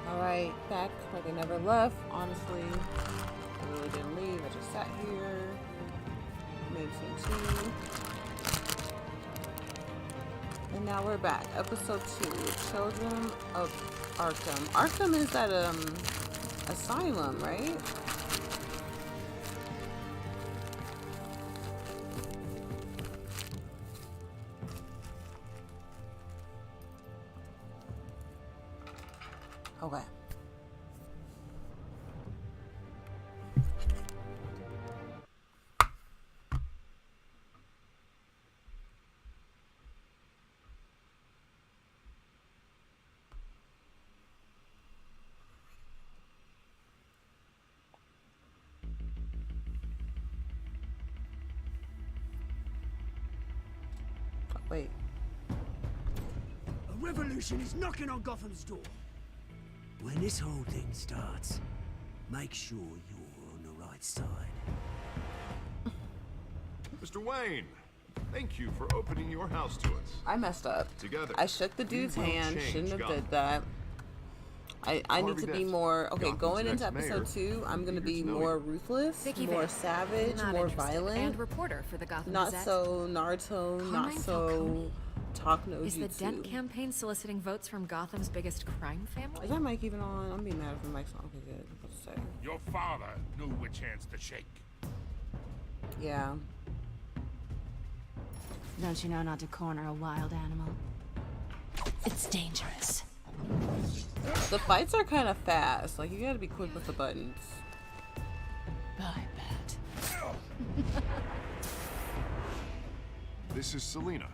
Alright, back like I never left. Honestly, I really didn't leave. I just sat here, made some tea. And now we're back. Episode 2, Children of Arkham. Arkham is that asylum, right? Okay. Wait. A revolution is knocking on Gotham's door. When this whole thing starts, make sure you're on the right side. Mr. Wayne, thank you for opening your house to us. I messed up. Together. I shook the dude's we will hand. change Shouldn't have Gotham. did that. I need to be more okay. Gotham's Going into next episode mayor. 2, I'm gonna Eager be to know more you. ruthless, Vicky more Vale. savage, Not more interested. violent. And reporter for the Gotham Not Gazette. so Naruto, not Carmine so Falcone. talk no Is the jutsu. Dent campaign soliciting votes from Gotham's biggest crime family? Is that mic even on? I'm being mad if the mic's on. Okay, good. Let's say. Your father knew which hands to shake. Yeah. Don't you know not to corner a wild animal? It's dangerous. The fights are kind of fast. Like, you gotta be quick with the buttons. I bet. This is Selina.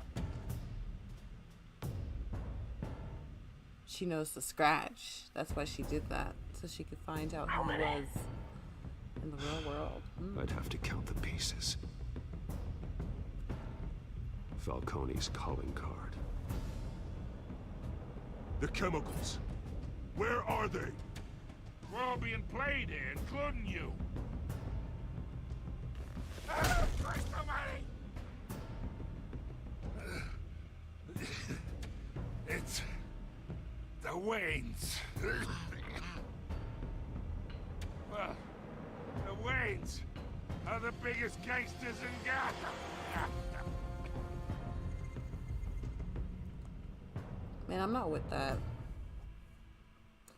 She knows the scratch. That's why she did that. So she could find out who he was in the real world. I'd have to count the pieces. Falcone's calling card. The chemicals. Where are they? We're all being played here, including you. Christ almighty! It's the Waynes. Well, the Waynes are the biggest gangsters in Gotham. Man, I'm not with that.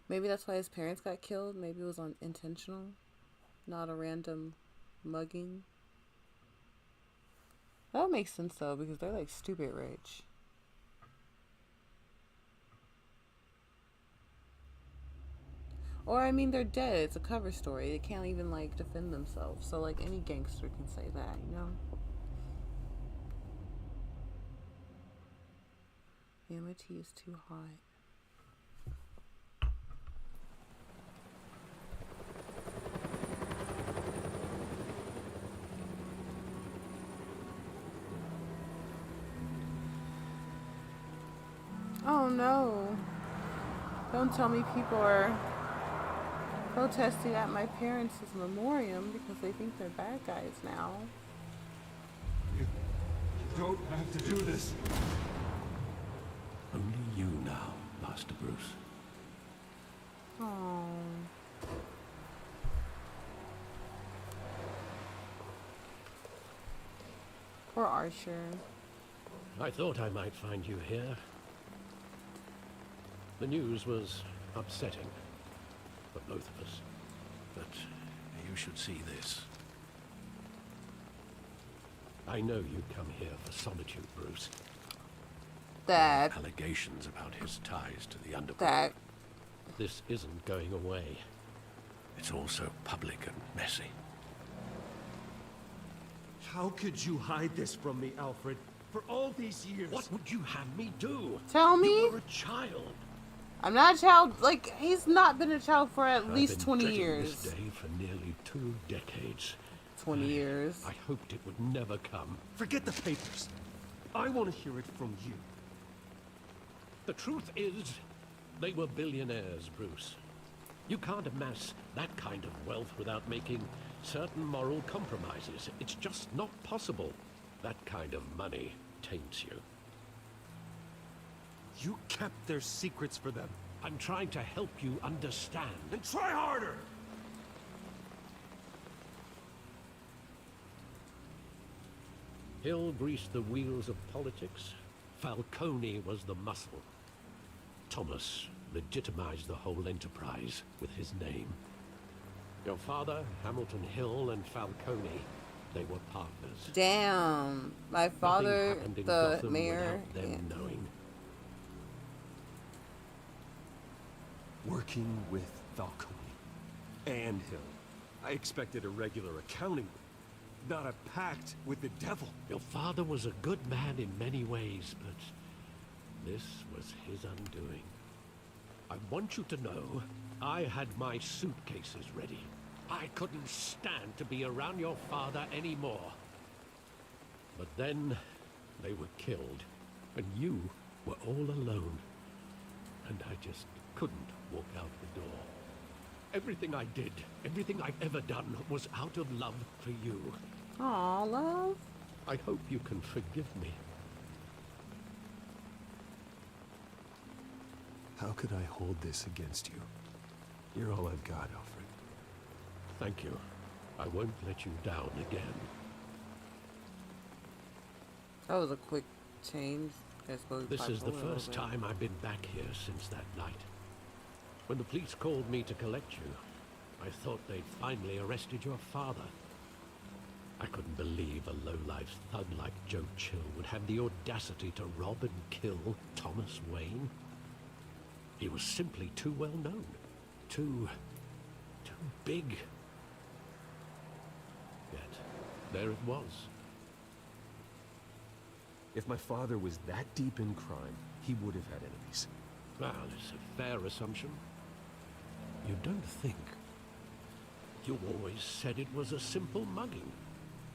Maybe that's why his parents got killed. Maybe it was unintentional, not a random mugging. That would make sense though, because they're like stupid rich. Or I mean, they're dead. It's a cover story. They can't even like defend themselves. So like any gangster can say that, you know? Yeah, my tea is too hot. Oh no. Don't tell me people are protesting at my parents' memoriam because they think they're bad guys now. You don't have to do this. Only you now, Master Bruce. Oh. Poor Archer. I thought I might find you here. The news was upsetting for both of us. But you should see this. I know you come here for solitude, Bruce. That. Allegations about his ties to the underworld. That. This isn't going away. It's all so public and messy. How could you hide this from me, Alfred? For all these years. What would you have me do? Tell me. You were a child. I'm not a child. Like, he's not been a child for at least I've been 20 dreading years. This day for nearly 2 decades. 20 years. I hoped it would never come. Forget the papers. I want to hear it from you. The truth is, they were billionaires, Bruce. You can't amass that kind of wealth without making certain moral compromises. It's just not possible. That kind of money taints you. You kept their secrets for them. I'm trying to help you understand. Then try harder! Hill greased the wheels of politics. Falcone was the muscle. Thomas legitimized the whole enterprise with his name. Your father, Hamilton Hill, and Falcone, they were partners. Damn. My father, Nothing happened in the Gotham mayor. without them knowing. Working with Falcone and Hill. I expected a regular accounting, not a pact with the devil. Your father was a good man in many ways, but this was his undoing. I want you to know, I had my suitcases ready. I couldn't stand to be around your father anymore. But then, they were killed, and you were all alone. And I just couldn't walk out the door. Everything I did, everything I've ever done, was out of love for you. Aw, love. I hope you can forgive me. How could I hold this against you? You're all I've got, Alfred. Thank you. I won't let you down again. That was a quick change. I suppose This is the bipolar first over. time I've been back here since that night. When the police called me to collect you, I thought they'd finally arrested your father. I couldn't believe a low-life thug like Joe Chill would have the audacity to rob and kill Thomas Wayne. He was simply too well known. Too big. Yet, there it was. If my father was that deep in crime, he would have had enemies. Well, it's a fair assumption. You don't think. You always said it was a simple mugging.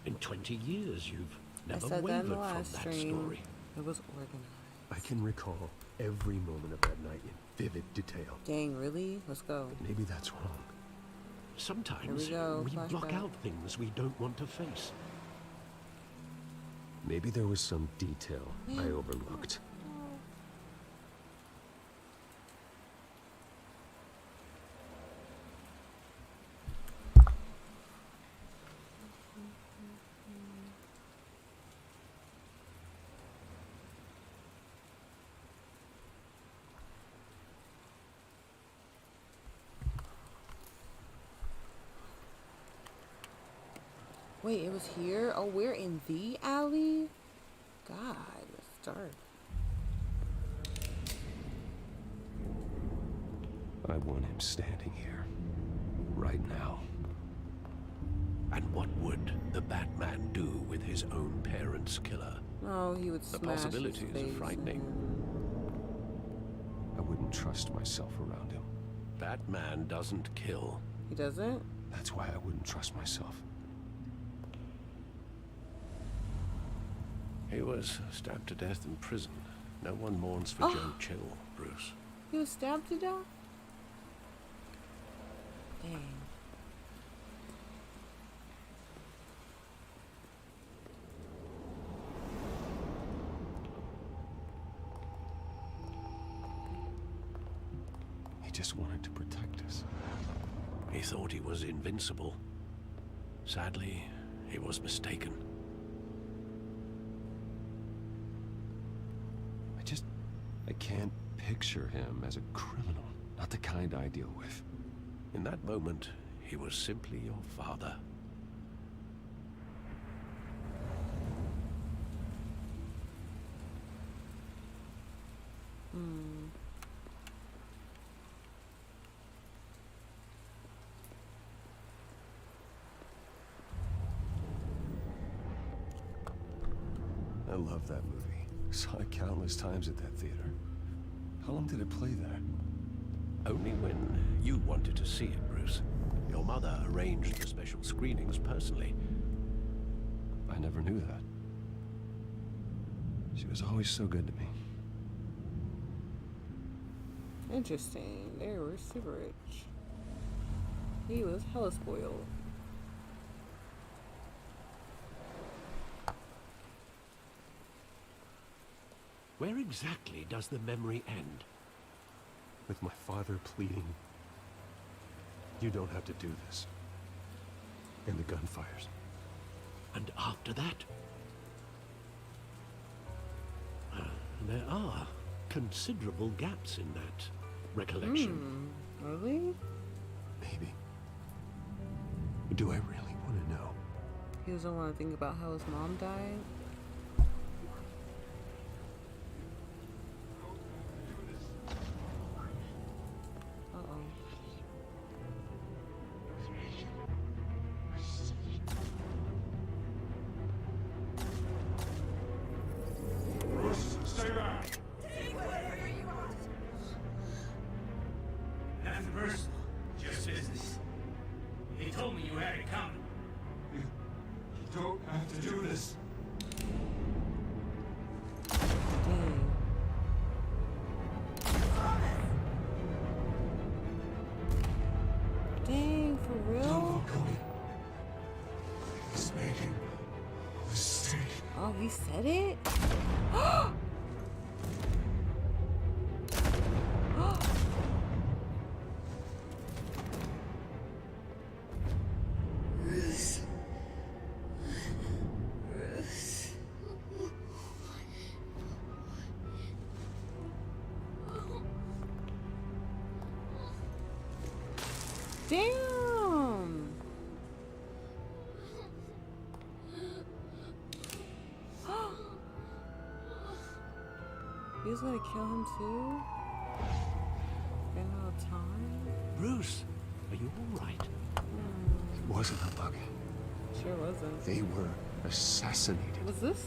In 20 years, you've I never said that in wavered the from last that stream. story. It was organized. I can recall every moment of that night in vivid detail. Dang, really? Let's go. Maybe that's wrong. Sometimes Here we go, block flashback. out things we don't want to face. Maybe there was some detail I overlooked. Wait, it was here? Oh, we're in the alley? God, it's dark. I want him standing here. Right now. And what would the Batman do with his own parents' killer? Oh, he would The smash his possibilities are face frightening. I wouldn't trust myself around him. Batman doesn't kill. He doesn't? That's why I wouldn't trust myself. He was stabbed to death in prison. No one mourns for Joe Chill, Bruce. He was stabbed to death? Dang. He just wanted to protect us. He thought he was invincible. Sadly, he was mistaken. I can't picture him as a criminal. Not the kind I deal with. In that moment, he was simply your father. I love that movie. Saw it countless times at that theater. How long did it play there? Only when you wanted to see it, Bruce. Your mother arranged the special screenings personally. I never knew that. She was always so good to me. Interesting. They were super rich. He was hella spoiled. Where exactly does the memory end? with my father pleading, "You don't have to do this." And the gun fires. And after that? There are considerable gaps in that recollection. Really? Maybe. Do I really want to know? He doesn't want to think about how his mom died. Uh-oh. Bruce, stay back! Nothing personal, just business. He told me you had it coming. You don't have to do this. Dang. Dang, for real? Falcone. He's making a mistake. Oh, he said it? Damn. He was gonna kill him too? Ran out of time? Bruce, are you all right? It wasn't a bug. Sure wasn't. They were assassinated. Was this?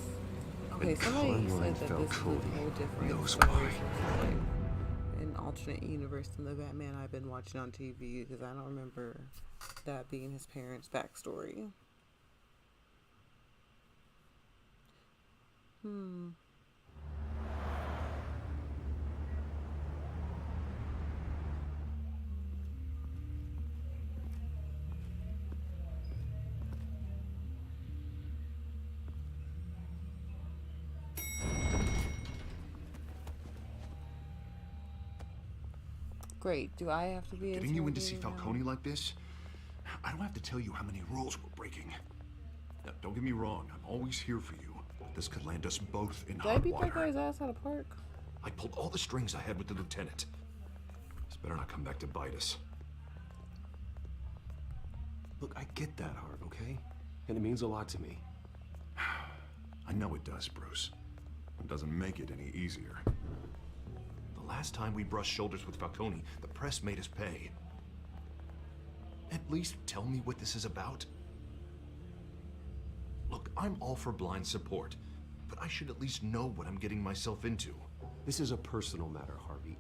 Okay, And somebody Carmine said that this is a Falcone whole different knows story why. from like an alternate universe than the Batman I've been watching on TV, because I don't remember that being his parents' backstory. Great. Do I have to be Getting you in to see interrogated now? Falcone like this? I don't have to tell you how many rules we're breaking. Now, don't get me wrong, I'm always here for you. But this could land us both in Did I hot beat that water. guy's ass out of park? I pulled all the strings I had with the lieutenant. This better not come back to bite us. Look, I get that, Hart, okay? And it means a lot to me. I know it does, Bruce. It doesn't make it any easier. The last time we brushed shoulders with Falcone, the press made us pay. At least tell me what this is about. Look, I'm all for blind support, but I should at least know what I'm getting myself into. This is a personal matter, Harvey.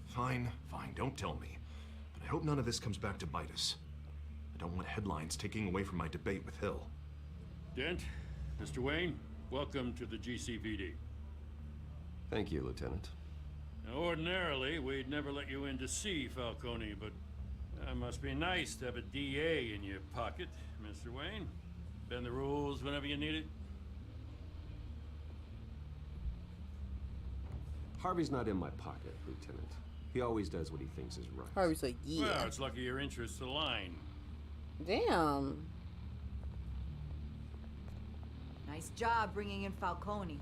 Fine, fine, don't tell me. But I hope none of this comes back to bite us. I don't want headlines taking away from my debate with Hill. Dent, Mr. Wayne, welcome to the GCPD. Thank you, Lieutenant. Now, ordinarily, we'd never let you in to see Falcone, but that must be nice to have a DA in your pocket, Mr. Wayne. Bend the rules whenever you need it. Harvey's not in my pocket, Lieutenant. He always does what he thinks is right. Harvey's like, yeah. Well, it's lucky your interests align. Damn. Nice job bringing in Falcone.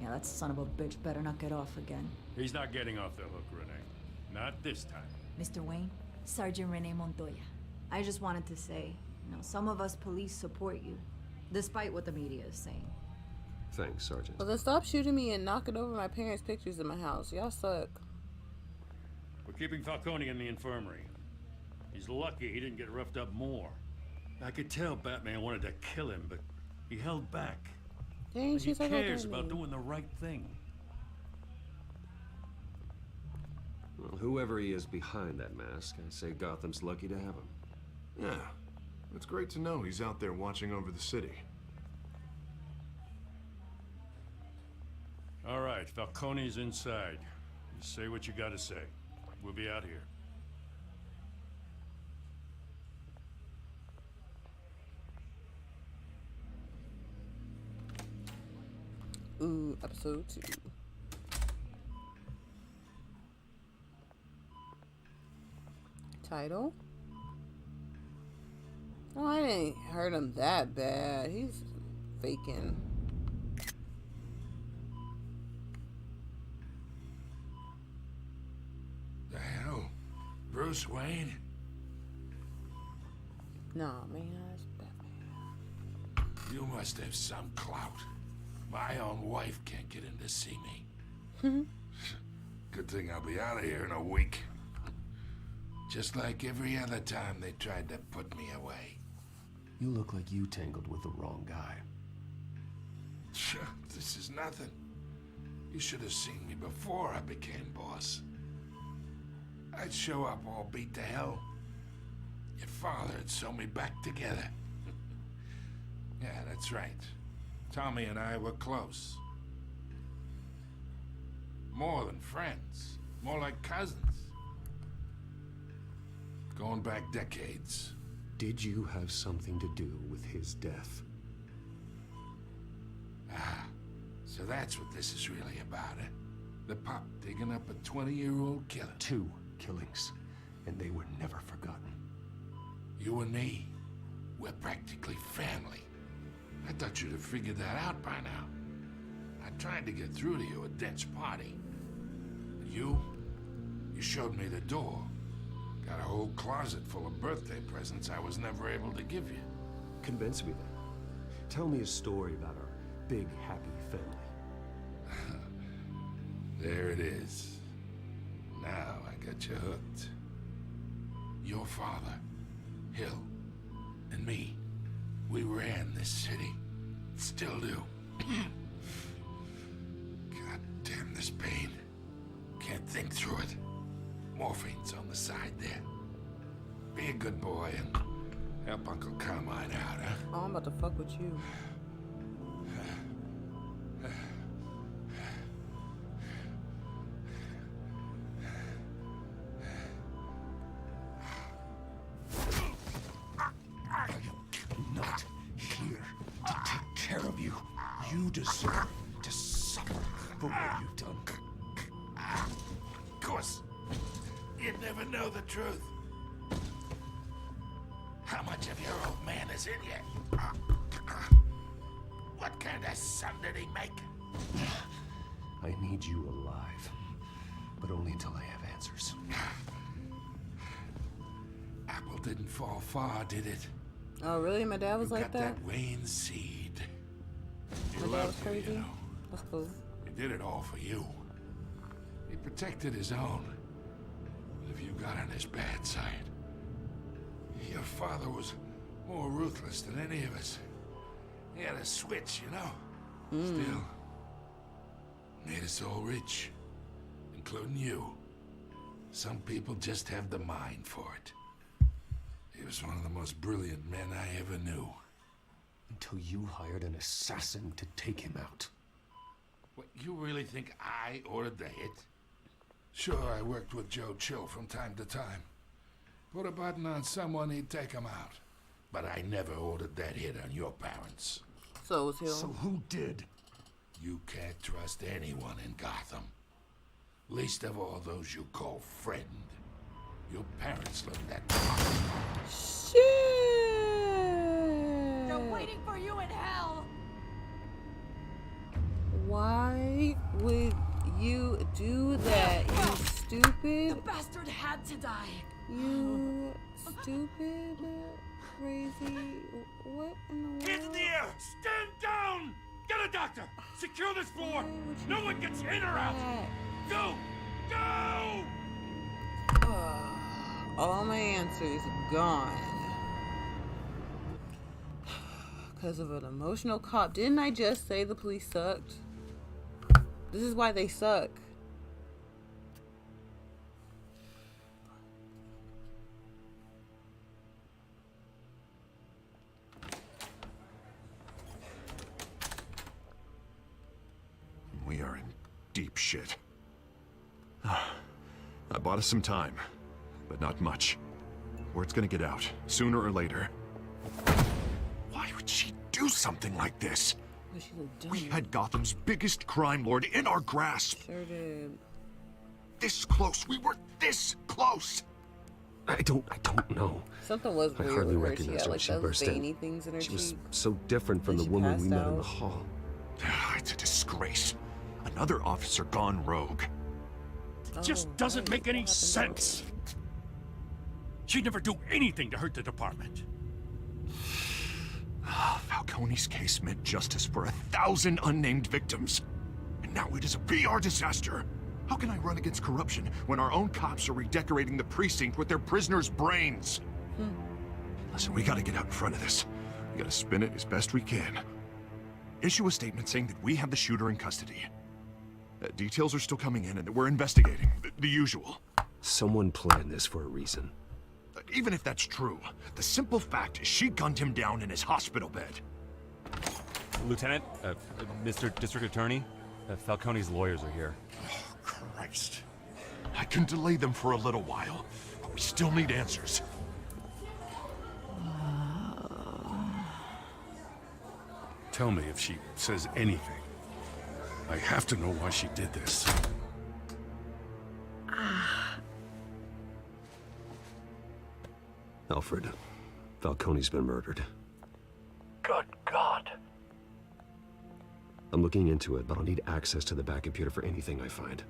Yeah, that son of a bitch better not get off again. He's not getting off the hook, Renee. Not this time. Mr. Wayne, Sergeant Renee Montoya. I just wanted to say, some of us police support you, despite what the media is saying. Thanks, Sergeant. Well, then stop shooting me and knocking over my parents' pictures in my house. Y'all suck. We're keeping Falcone in the infirmary. He's lucky he didn't get roughed up more. I could tell Batman wanted to kill him, but he held back. Dang, He she's like, cares about doing the right thing. Well, whoever he is behind that mask, I say Gotham's lucky to have him. Yeah, it's great to know he's out there watching over the city. All right, Falcone's inside. You say what you gotta say. We'll be out here. Ooh, episode 2. title. Oh, I didn't hurt him that bad. He's faking. The hell? Bruce Wayne? No, man, that's Batman. You must have some clout. My own wife can't get in to see me. Good thing I'll be out of here in a week. Just like every other time they tried to put me away. You look like you tangled with the wrong guy. This is nothing. You should have seen me before I became boss. I'd show up all beat to hell. Your father would sew me back together. Yeah, that's right. Tommy and I were close. More than friends. More like cousins. Going back decades. Did you have something to do with his death? Ah, so that's what this is really about, eh? The pop digging up a 20-year-old killer. 2 killings, and they were never forgotten. You and me, we're practically family. I thought you'd have figured that out by now. I tried to get through to you at Dent's party. But you showed me the door. Got a whole closet full of birthday presents I was never able to give you. Convince me then. Tell me a story about our big, happy family. There it is. Now I got you hooked. Your father, Hill, and me, we ran this city. Still do. God damn this pain. Can't think through it. Morphine's on the side there. Be a good boy and help Uncle Carmine out, huh? Oh, I'm about to fuck with you. I'm not here to take care of you. You deserve to suffer for what you've done. Of course. You'd never know the truth. How much of your old man is in you? What kind of son did he make? I need you alive, but only until I have answers. Apple didn't fall far, did it? Oh, really? My dad was You like got that? Wayne seed. He My dad was loved you, crazy? you know. That's cool. He did it all for you. He protected his own. But if you got on his bad side, your father was more ruthless than any of us. He had a switch, you know? Still, made us all rich, including you. Some people just have the mind for it. He was one of the most brilliant men I ever knew. Until you hired an assassin to take him out. What, you really think I ordered the hit? Sure, I worked with Joe Chill from time to time. Put a button on someone, he'd take him out. But I never ordered that hit on your parents. So it was Hill. So who did? You can't trust anyone in Gotham. Least of all those you call friend. Your parents learned that. Shit! They're waiting for you in hell! Why would you do that, you The stupid? bastard had to die. You stupid, crazy. What in the world? Hands in the air! Stand down! Get a doctor! Secure this floor! No one gets in or out! Go! Go! All my answers gone. Because of an emotional cop. Didn't I just say the police sucked? This is why they suck. We are in deep shit. I bought us some time, but not much. Word's gonna get out, sooner or later. Why would she do something like this? But she's a We dummy. had Gotham's biggest crime lord in our grasp. Sure did. This close, we were this close. I don't know. Something was I weird hardly with her. She recognized had her when like she those burst veiny in. things in her She was cheek. so different from the Then she woman we passed met in the out. hall. It's a disgrace. Another officer gone rogue. It just doesn't make any sense. She'd never do anything to hurt the department. Falcone's case meant justice for 1,000 unnamed victims. And now it is a PR disaster. How can I run against corruption when our own cops are redecorating the precinct with their prisoners' brains? Listen, we gotta get out in front of this. We gotta spin it as best we can. Issue a statement saying that we have the shooter in custody. Details are still coming in and that we're investigating. The usual. Someone planned this for a reason. Even if that's true, the simple fact is she gunned him down in his hospital bed. Lieutenant, Mr. District Attorney, Falcone's lawyers are here. Christ. I can delay them for a little while, but we still need answers. Tell me if she says anything. I have to know why she did this. Alfred, Falcone's been murdered. Good God. I'm looking into it, but I'll need access to the back computer for anything I find.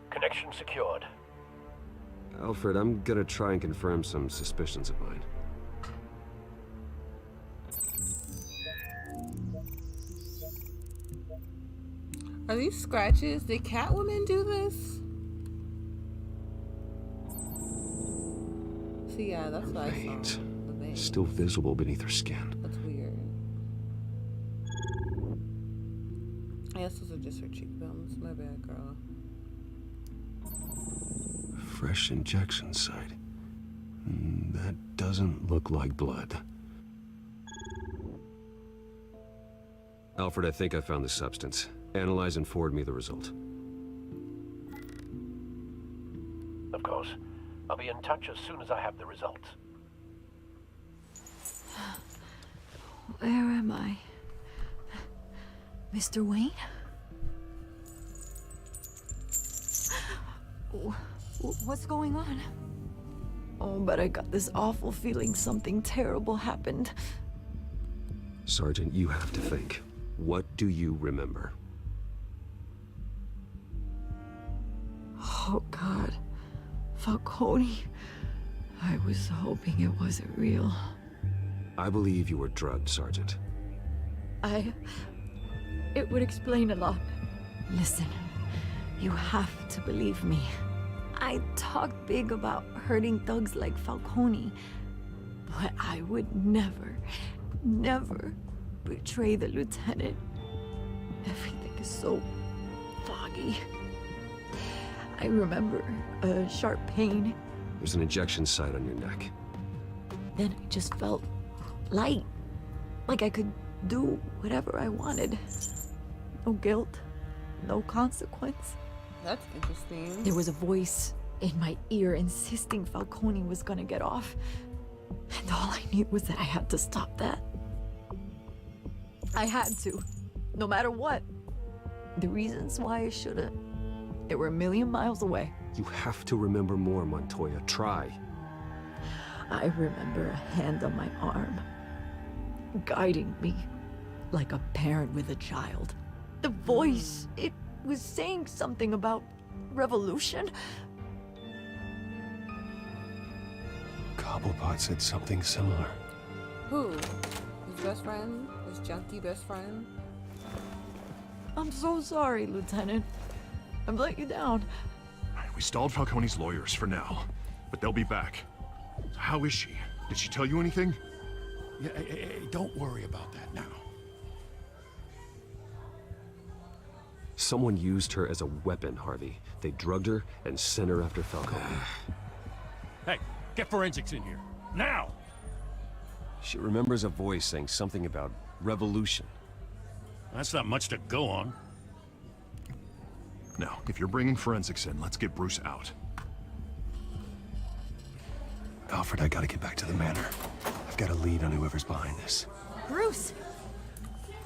Connection secured. Alfred, I'm gonna try and confirm some suspicions of mine. Are these scratches? Did Catwoman do this? See, yeah, that's what I Veins. saw. The veins. Still visible beneath her skin. That's weird. I guess those are just her cheekbones. My bad, girl. Fresh injection site. That doesn't look like blood. Alfred, I think I found the substance. Analyze and forward me the result. Of course. I'll be in touch as soon as I have the results. Where am I? Mr. Wayne? What's going on? Oh, but I got this awful feeling something terrible happened. Sergeant, you have to think. What do you remember? Oh, God. Falcone. I was hoping it wasn't real. I believe you were drugged, Sergeant. It would explain a lot. Listen, you have to believe me. I talked big about hurting thugs like Falcone, but I would never, never betray the lieutenant. Everything is so foggy. I remember a sharp pain. There's an injection site on your neck. Then I just felt light. Like I could do whatever I wanted. No guilt, no consequence. That's interesting. There was a voice in my ear insisting Falcone was gonna get off. And all I knew was that I had to stop that. I had to, no matter what. The reasons why I shouldn't, they were a million miles away. You have to remember more, Montoya. Try. I remember a hand on my arm, guiding me like a parent with a child. The voice, it was saying something about revolution. Cobblepot said something similar. Who? His best friend? His junkie best friend? I'm so sorry, Lieutenant. I've let you down. We stalled Falcone's lawyers for now, but they'll be back. How is she? Did she tell you anything? Yeah, hey, don't worry about that now. Someone used her as a weapon, Harvey. They drugged her and sent her after Falcone. Hey, get forensics in here. Now! She remembers a voice saying something about revolution. That's not much to go on. Now, if you're bringing forensics in, let's get Bruce out. Alfred, I gotta get back to the manor. I've got a lead on whoever's behind this. Bruce!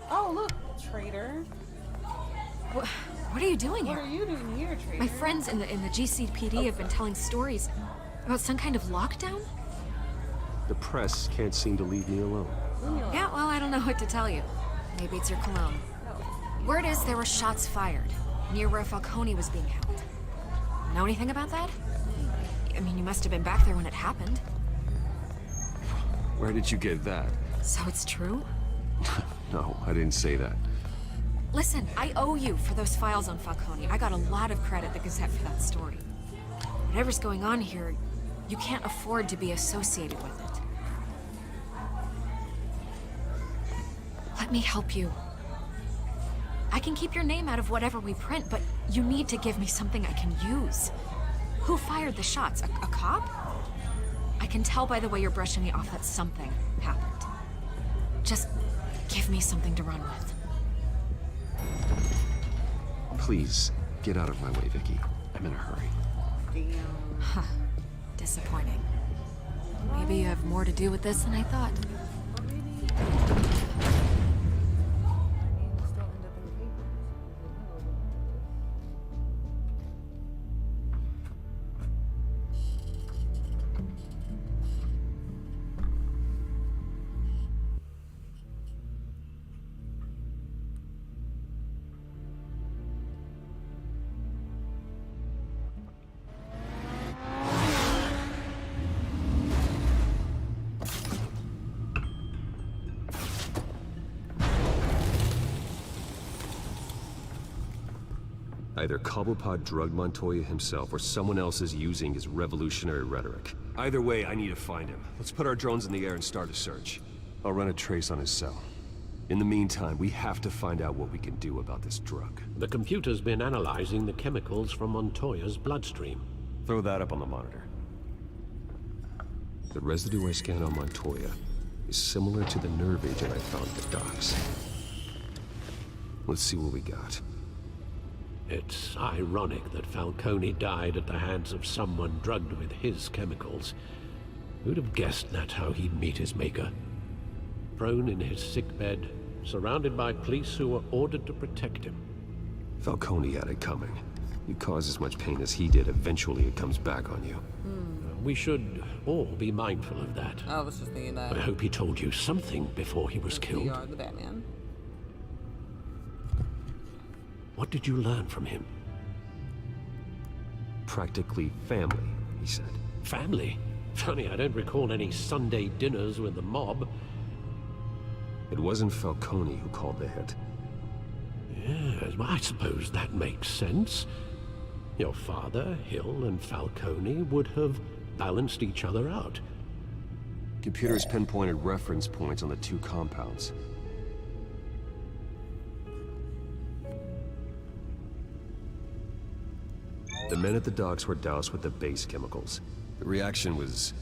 Oh, look, traitor. What are you doing What here? are you doing here, traitor? My friends in the GCPD have been telling stories. About some kind of lockdown? The press can't seem to leave me alone. Yeah, well, I don't know what to tell you. Maybe it's your cologne. Word is there were shots fired near where Falcone was being held. Know anything about that? I mean, you must have been back there when it happened. Where did you get that? So it's true? No, I didn't say that. Listen, I owe you for those files on Falcone. I got a lot of credit at the Gazette for that story. Whatever's going on here, you can't afford to be associated with it. Let me help you. I can keep your name out of whatever we print, but you need to give me something I can use. Who fired the shots? A cop? I can tell by the way you're brushing me off that something happened. Just give me something to run with. Please, get out of my way, Vicky. I'm in a hurry. Huh. Disappointing. Maybe you have more to do with this than I thought. Either Cobblepot drugged Montoya himself, or someone else is using his revolutionary rhetoric. Either way, I need to find him. Let's put our drones in the air and start a search. I'll run a trace on his cell. In the meantime, we have to find out what we can do about this drug. The computer's been analyzing the chemicals from Montoya's bloodstream. Throw that up on the monitor. The residue I scanned on Montoya is similar to the nerve agent I found at the docks. Let's see what we got. It's ironic that Falcone died at the hands of someone drugged with his chemicals. Who'd have guessed that's how he'd meet his maker? Prone in his sickbed, surrounded by police who were ordered to protect him. Falcone had it coming. You cause as much pain as he did, eventually it comes back on you. We should all be mindful of that. I was just thinking that. I hope he told you something before he was killed. You are the Batman. What did you learn from him? Practically family, he said. Family? Funny, I don't recall any Sunday dinners with the mob. It wasn't Falcone who called the hit. Yes, well, I suppose that makes sense. Your father, Hill, and Falcone would have balanced each other out. Computers pinpointed reference points on the two compounds. The men at the docks were doused with the base chemicals. The reaction was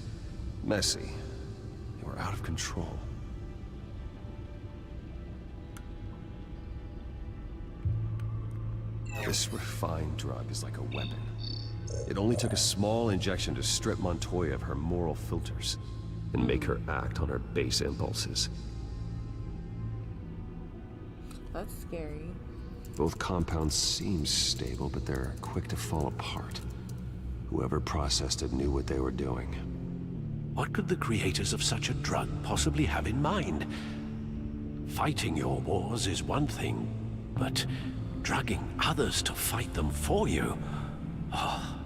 messy. They were out of control. This refined drug is like a weapon. It only took a small injection to strip Montoya of her moral filters and make her act on her base impulses. That's scary. Both compounds seem stable, but they're quick to fall apart. Whoever processed it knew what they were doing. What could the creators of such a drug possibly have in mind? Fighting your wars is one thing, but drugging others to fight them for you? Oh.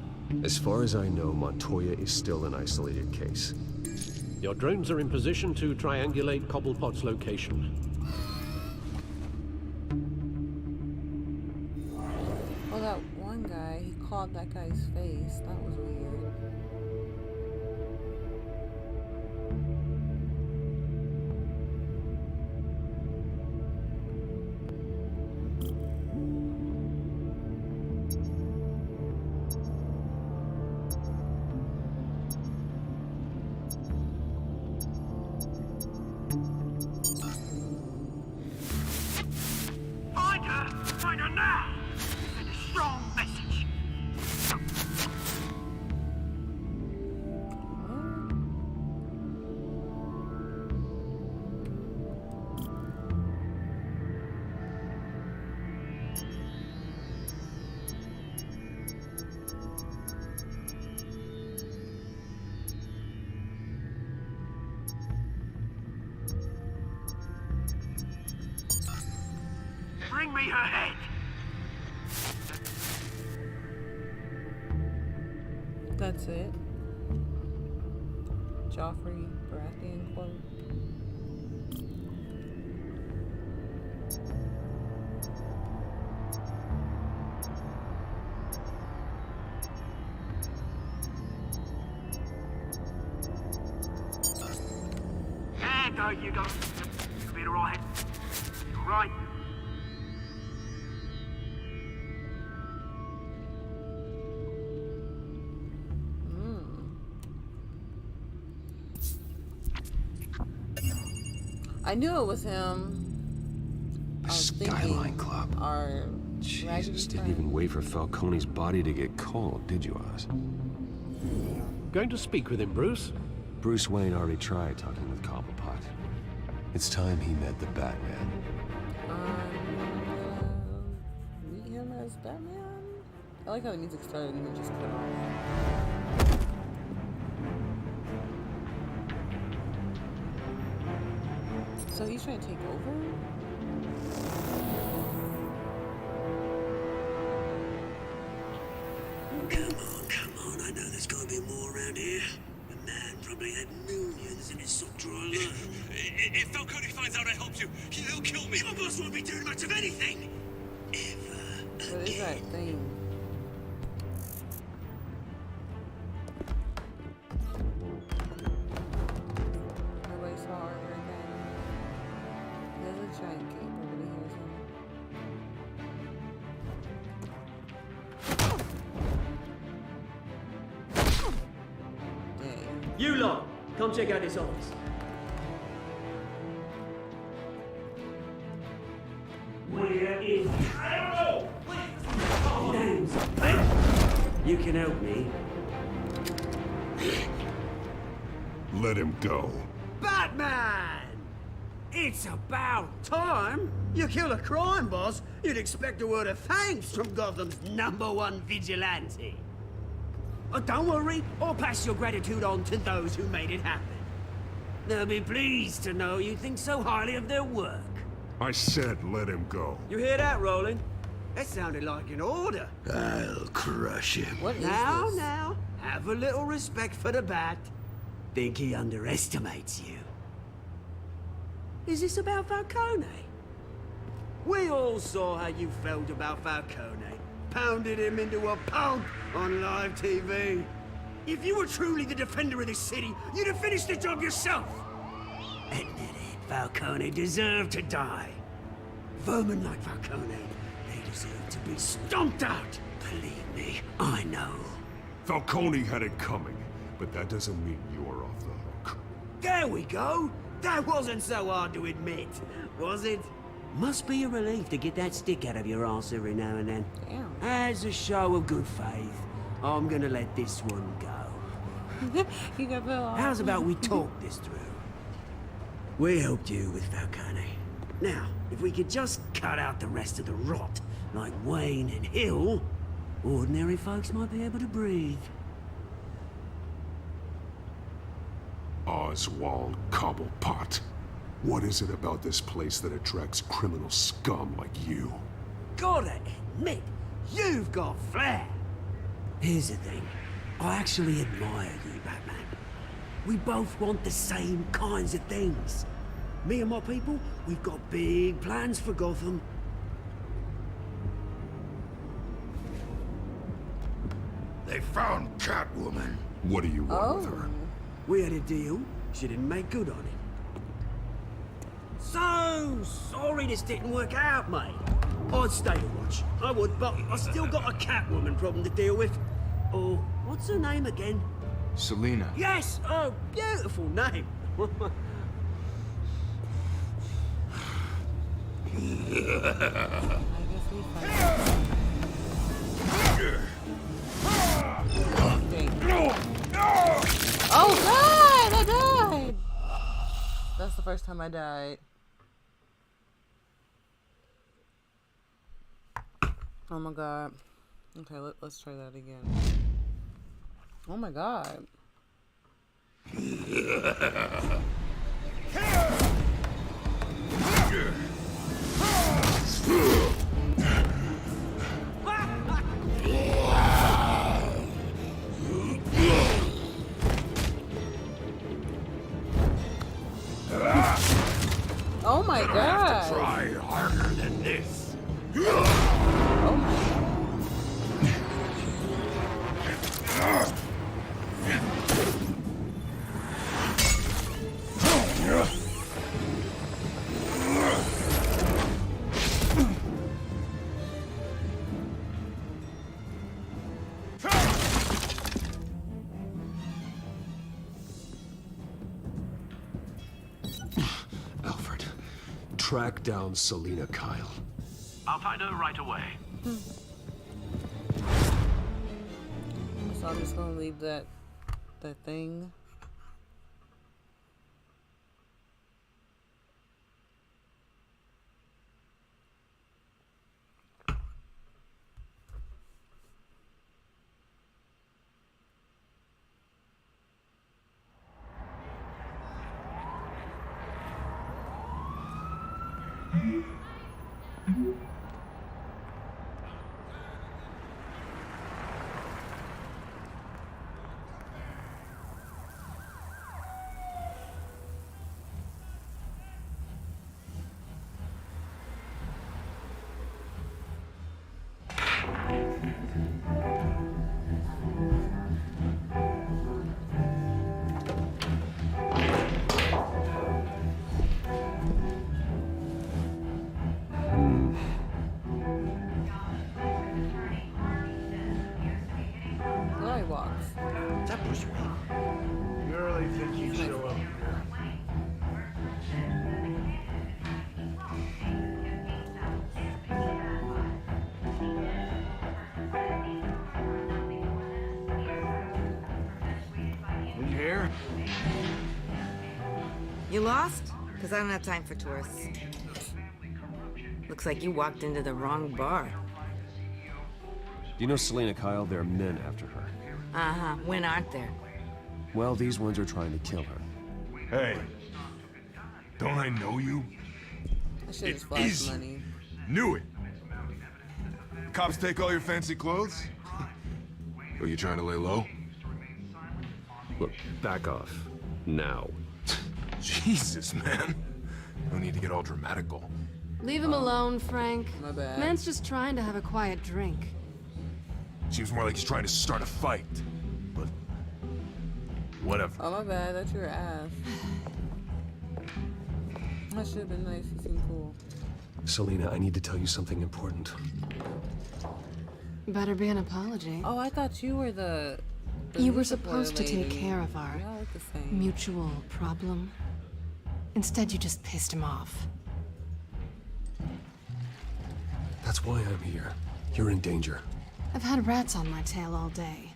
As far as I know, Montoya is still an isolated case. Your drones are in position to triangulate Cobblepot's location. Well, that one guy, he called that guy's face. That was weird. Find her now! Send a strong message. bring me her head! That's it. Joffrey Baratheon quote. Yeah, there you go. You'll be alright. You're right. I knew it was him. The Skyline Club. Our Jesus, didn't even wait for Falcone's body to get cold, did you, Oz? Going to speak with him, Bruce? Bruce Wayne already tried talking with Cobblepot. It's time he met the Batman. Meet him as Batman? I like how the music started and then just cut off. So he's trying to take over? Come on, I know there's gotta be more around here. The man probably had millions in his sock drawer alone. If Falcone finds out I helped you, he'll kill me. Your boss won't be doing much of anything. What is that thing? Nobody saw Arthur again. There's a giant cape. Nobody hears him. You lot, come check out this office. We're in trouble! Names. You can help me. Let him go. Batman! It's about time. You kill a crime boss, you'd expect a word of thanks from Gotham's #1 vigilante. Oh, don't worry, I'll pass your gratitude on to those who made it happen. They'll be pleased to know you think so highly of their work. I said let him go. You hear that, Roland? That sounded like an order. I'll crush him. What is Now, this? now, have a little respect for the Bat. Think he underestimates you. Is this about Falcone? We all saw how you felt about Falcone. Pounded him into a pulp on live TV. If you were truly the defender of this city, you'd have finished the job yourself. Admit it, Falcone deserved to die. Vermin like Falcone, they deserve to be stomped out. Believe me, I know. Falcone had it coming, but that doesn't mean you're off the hook. There we go. That wasn't so hard to admit, was it? Must be a relief to get that stick out of your arse every now and then. Damn. As a show of good faith, I'm gonna let this one go. You got Bill off. How's about we talk this through? We helped you with Falcone. Now, if we could just cut out the rest of the rot, like Wayne and Hill, ordinary folks might be able to breathe. Oswald Cobblepot. What is it about this place that attracts criminal scum like you? Gotta admit, you've got flair. Here's the thing. I actually admire you, Batman. We both want the same kinds of things. Me and my people, we've got big plans for Gotham. They found Catwoman. What do you want with her? We had a deal. She didn't make good on it. So sorry this didn't work out, mate. I'd stay to watch. I would, but I still got a Catwoman problem to deal with. Oh, what's her name again? Selina. Yes! Oh, beautiful name. Oh God! I died! That's the first time I died. Oh my God. Okay, let's try that again. Oh my God. guys. Try harder than this. Oh my. Alfred, track down Selina Kyle. I'll find her right away. So I'm just gonna leave that thing. Is that Bruce Wayne? You really think he'd show up here? You here? You lost? Because I don't have time for tourists. Looks like you walked into the wrong bar. Do you know Selina Kyle? There are men after her. Uh-huh. When aren't there? Well, these ones are trying to kill her. Hey, don't I know you? I should have flashed money. Knew it. Cops take all your fancy clothes? Are you trying to lay low? Look, back off. Now. Jesus, man. No need to get all dramatical. Leave him alone, Frank. My bad. Man's just trying to have a quiet drink. Seems more like he's trying to start a fight. But whatever. Oh my bad, that's your ass. That should have been nice. You seem cool. Selina, I need to tell you something important. Better be an apology. Oh, I thought you were the You were music supposed to lady. take care of our We all look the same. mutual problem. Instead, you just pissed him off. That's why I'm here. You're in danger. I've had rats on my tail all day.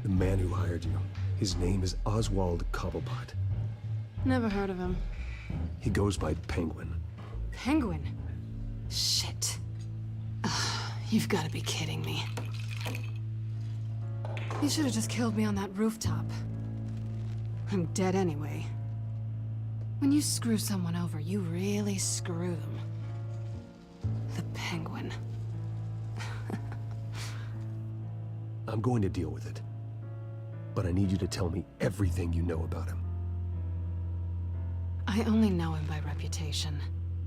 The man who hired you, his name is Oswald Cobblepot. Never heard of him. He goes by Penguin. Penguin? Shit. Ugh, you've got to be kidding me. You should have just killed me on that rooftop. I'm dead anyway. When you screw someone over, you really screw them. The Penguin. I'm going to deal with it. But I need you to tell me everything you know about him. I only know him by reputation.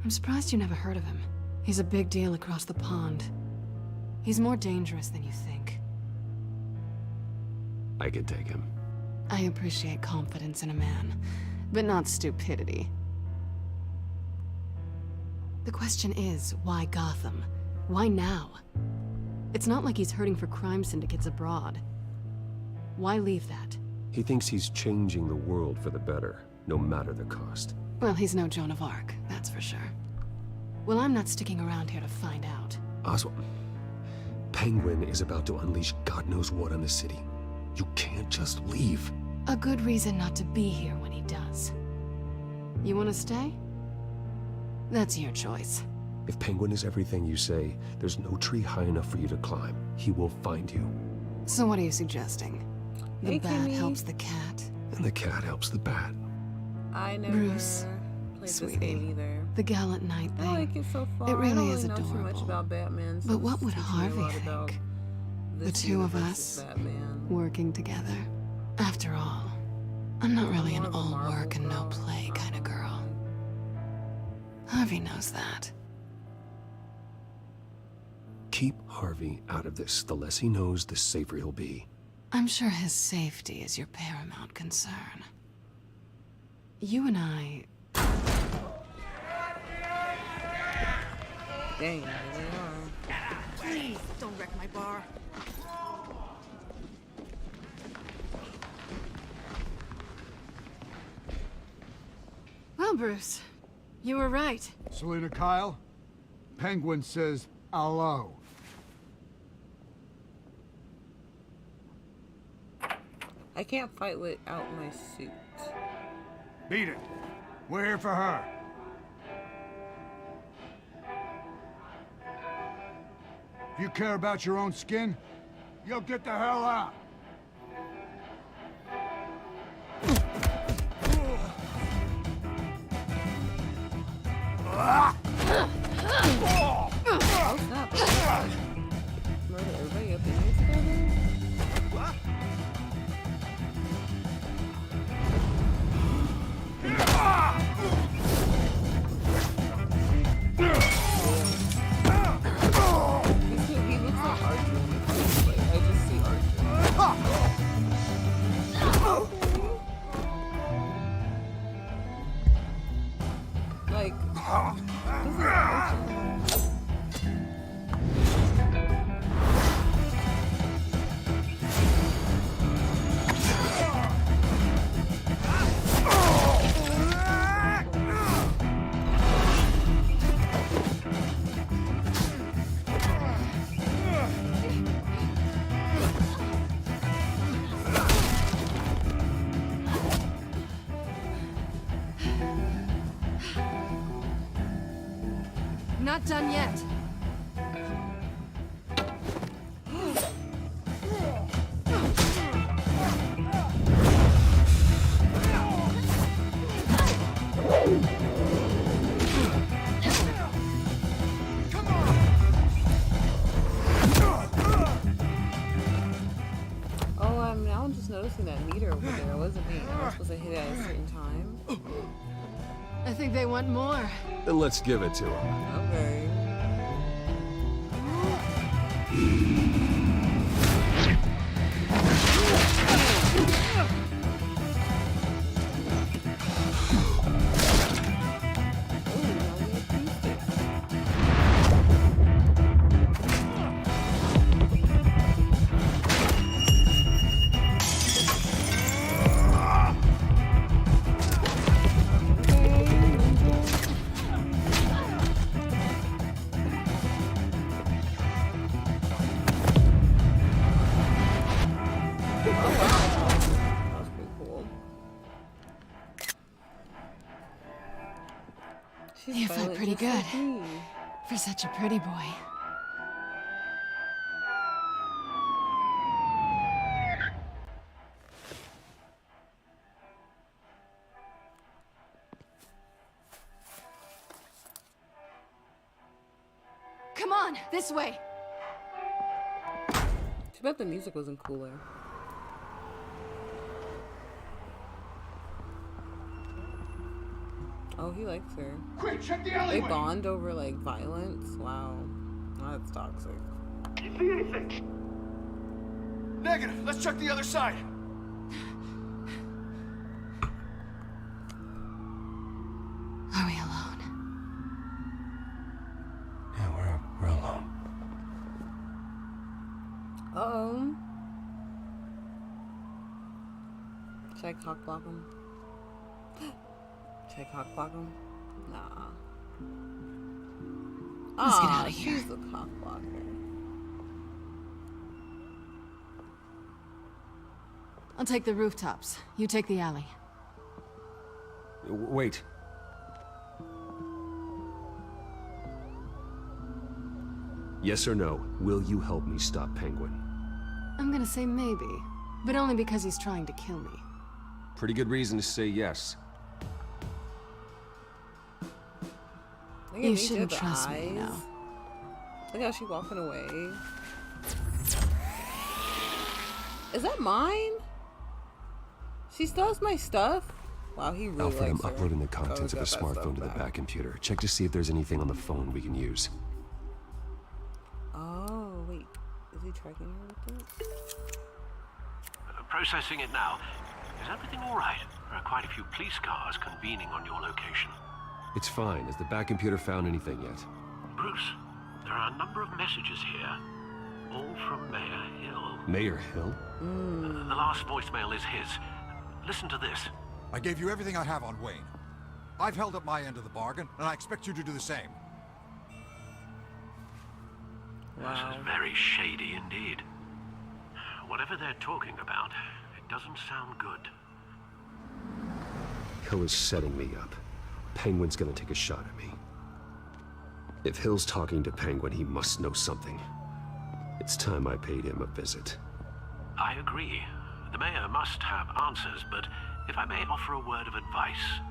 I'm surprised you never heard of him. He's a big deal across the pond. He's more dangerous than you think. I can take him. I appreciate confidence in a man, but not stupidity. The question is, why Gotham? Why now? It's not like he's hurting for crime syndicates abroad. Why leave that? He thinks he's changing the world for the better, no matter the cost. Well, he's no Joan of Arc, that's for sure. Well, I'm not sticking around here to find out. Oswald, Penguin is about to unleash God knows what on the city. You can't just leave. A good reason not to be here when he does. You want to stay? That's your choice. If Penguin is everything you say, there's no tree high enough for you to climb. He will find you. So what are you suggesting? The Hey, bat Kimmy. helps the cat. And the cat helps the bat. I never Bruce, played sweetie, this game either. the gallant knight I thing. like it so far. It really I don't is really know too much adorable. about Batman. So But what this would teaches me a Harvey lot about think? The this two of universe us is Batman. working together. After all, I'm not really More an of a all Marvel work and no girl. play kind of girl. Harvey knows that. Keep Harvey out of this. The less he knows, the safer he'll be. I'm sure his safety is your paramount concern. You and I... Dang, there they are. Please, don't wreck my bar. Well, Bruce, you were right. Selina Kyle? Penguin says hello. I can't fight without my suit. Beat it. We're here for her. If you care about your own skin, you'll get the hell out. Oh, snap. Murder everybody up in here together? He looks like Archer. Like, I just see Archer. Like, this is Archer. Not done yet. Oh, now I'm just noticing that meter over there. Wasn't me. I was supposed to hit it at a certain time. I think they want more. Then let's give it to him. Okay. You felt pretty good. For such a pretty boy. Come on, this way. Too bad the music wasn't cooler. Oh, he likes her. Quick, check the alleyway. They bond over like violence. Wow, that's toxic. You see anything? Negative. Let's check the other side. Are we alone? Yeah, we're alone. Uh-oh. Should I cock block him? Should I cock block him? Nah. Let's get out of here. She's the cock blocker. I'll take the rooftops. You take the alley. Wait. Yes or no, will you help me stop Penguin? I'm gonna say maybe, but only because he's trying to kill me. Pretty good reason to say yes. You shouldn't trust me now. Look how she's walking away. Is that mine? She still has my stuff? Wow, he really Alfred, I'm likes her. uploading the contents of a Goes up, smartphone to the back computer. Check to see if there's anything on the phone we can use. Oh, wait. Is he tracking her with that? Processing it now. Is everything all right? There are quite a few police cars convening on your location. It's fine. Has the back computer found anything yet? Bruce, there are a number of messages here, all from Mayor Hill. Mayor Hill? The last voicemail is his. Listen to this. I gave you everything I have on Wayne. I've held up my end of the bargain, and I expect you to do the same. This is very shady indeed. Whatever they're talking about, it doesn't sound good. Hill is setting me up. Penguin's gonna take a shot at me. If Hill's talking to Penguin, he must know something. It's time I paid him a visit. I agree. The mayor must have answers, but if I may offer a word of advice.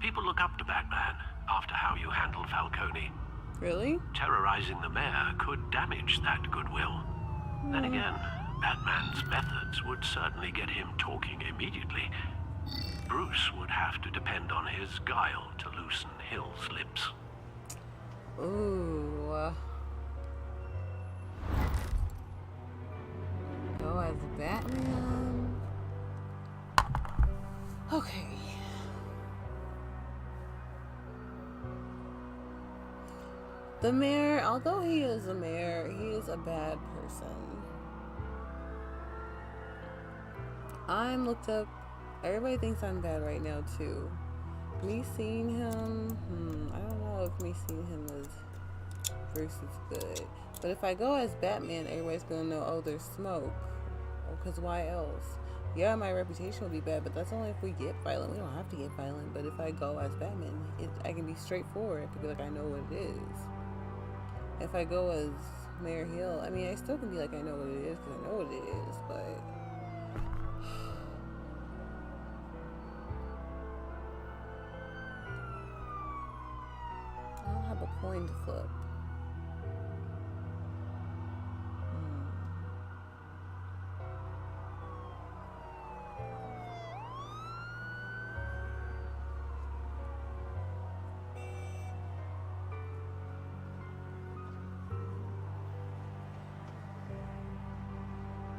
People look up to Batman after how you handled Falcone. Really? Terrorizing the mayor could damage that goodwill. Then again, Batman's methods would certainly get him talking immediately. Bruce would have to depend on his guile to loosen Hill's lips. Ooh. Go as Batman. Okay. The mayor, although he is a mayor, he is a bad person. I'm looked up. Everybody thinks I'm bad right now too. Me seeing him, I don't know if me seeing him as Bruce is good. But if I go as Batman, everybody's gonna know, oh, there's smoke. Because why else? Yeah, my reputation will be bad, but that's only if we get violent. We don't have to get violent. But if I go as Batman, I can be straightforward. I can be like, I know what it is. If I go as Mayor Hill, I mean, I still can be like, I know what it is, because I know what it is, but... I don't have a coin to flip.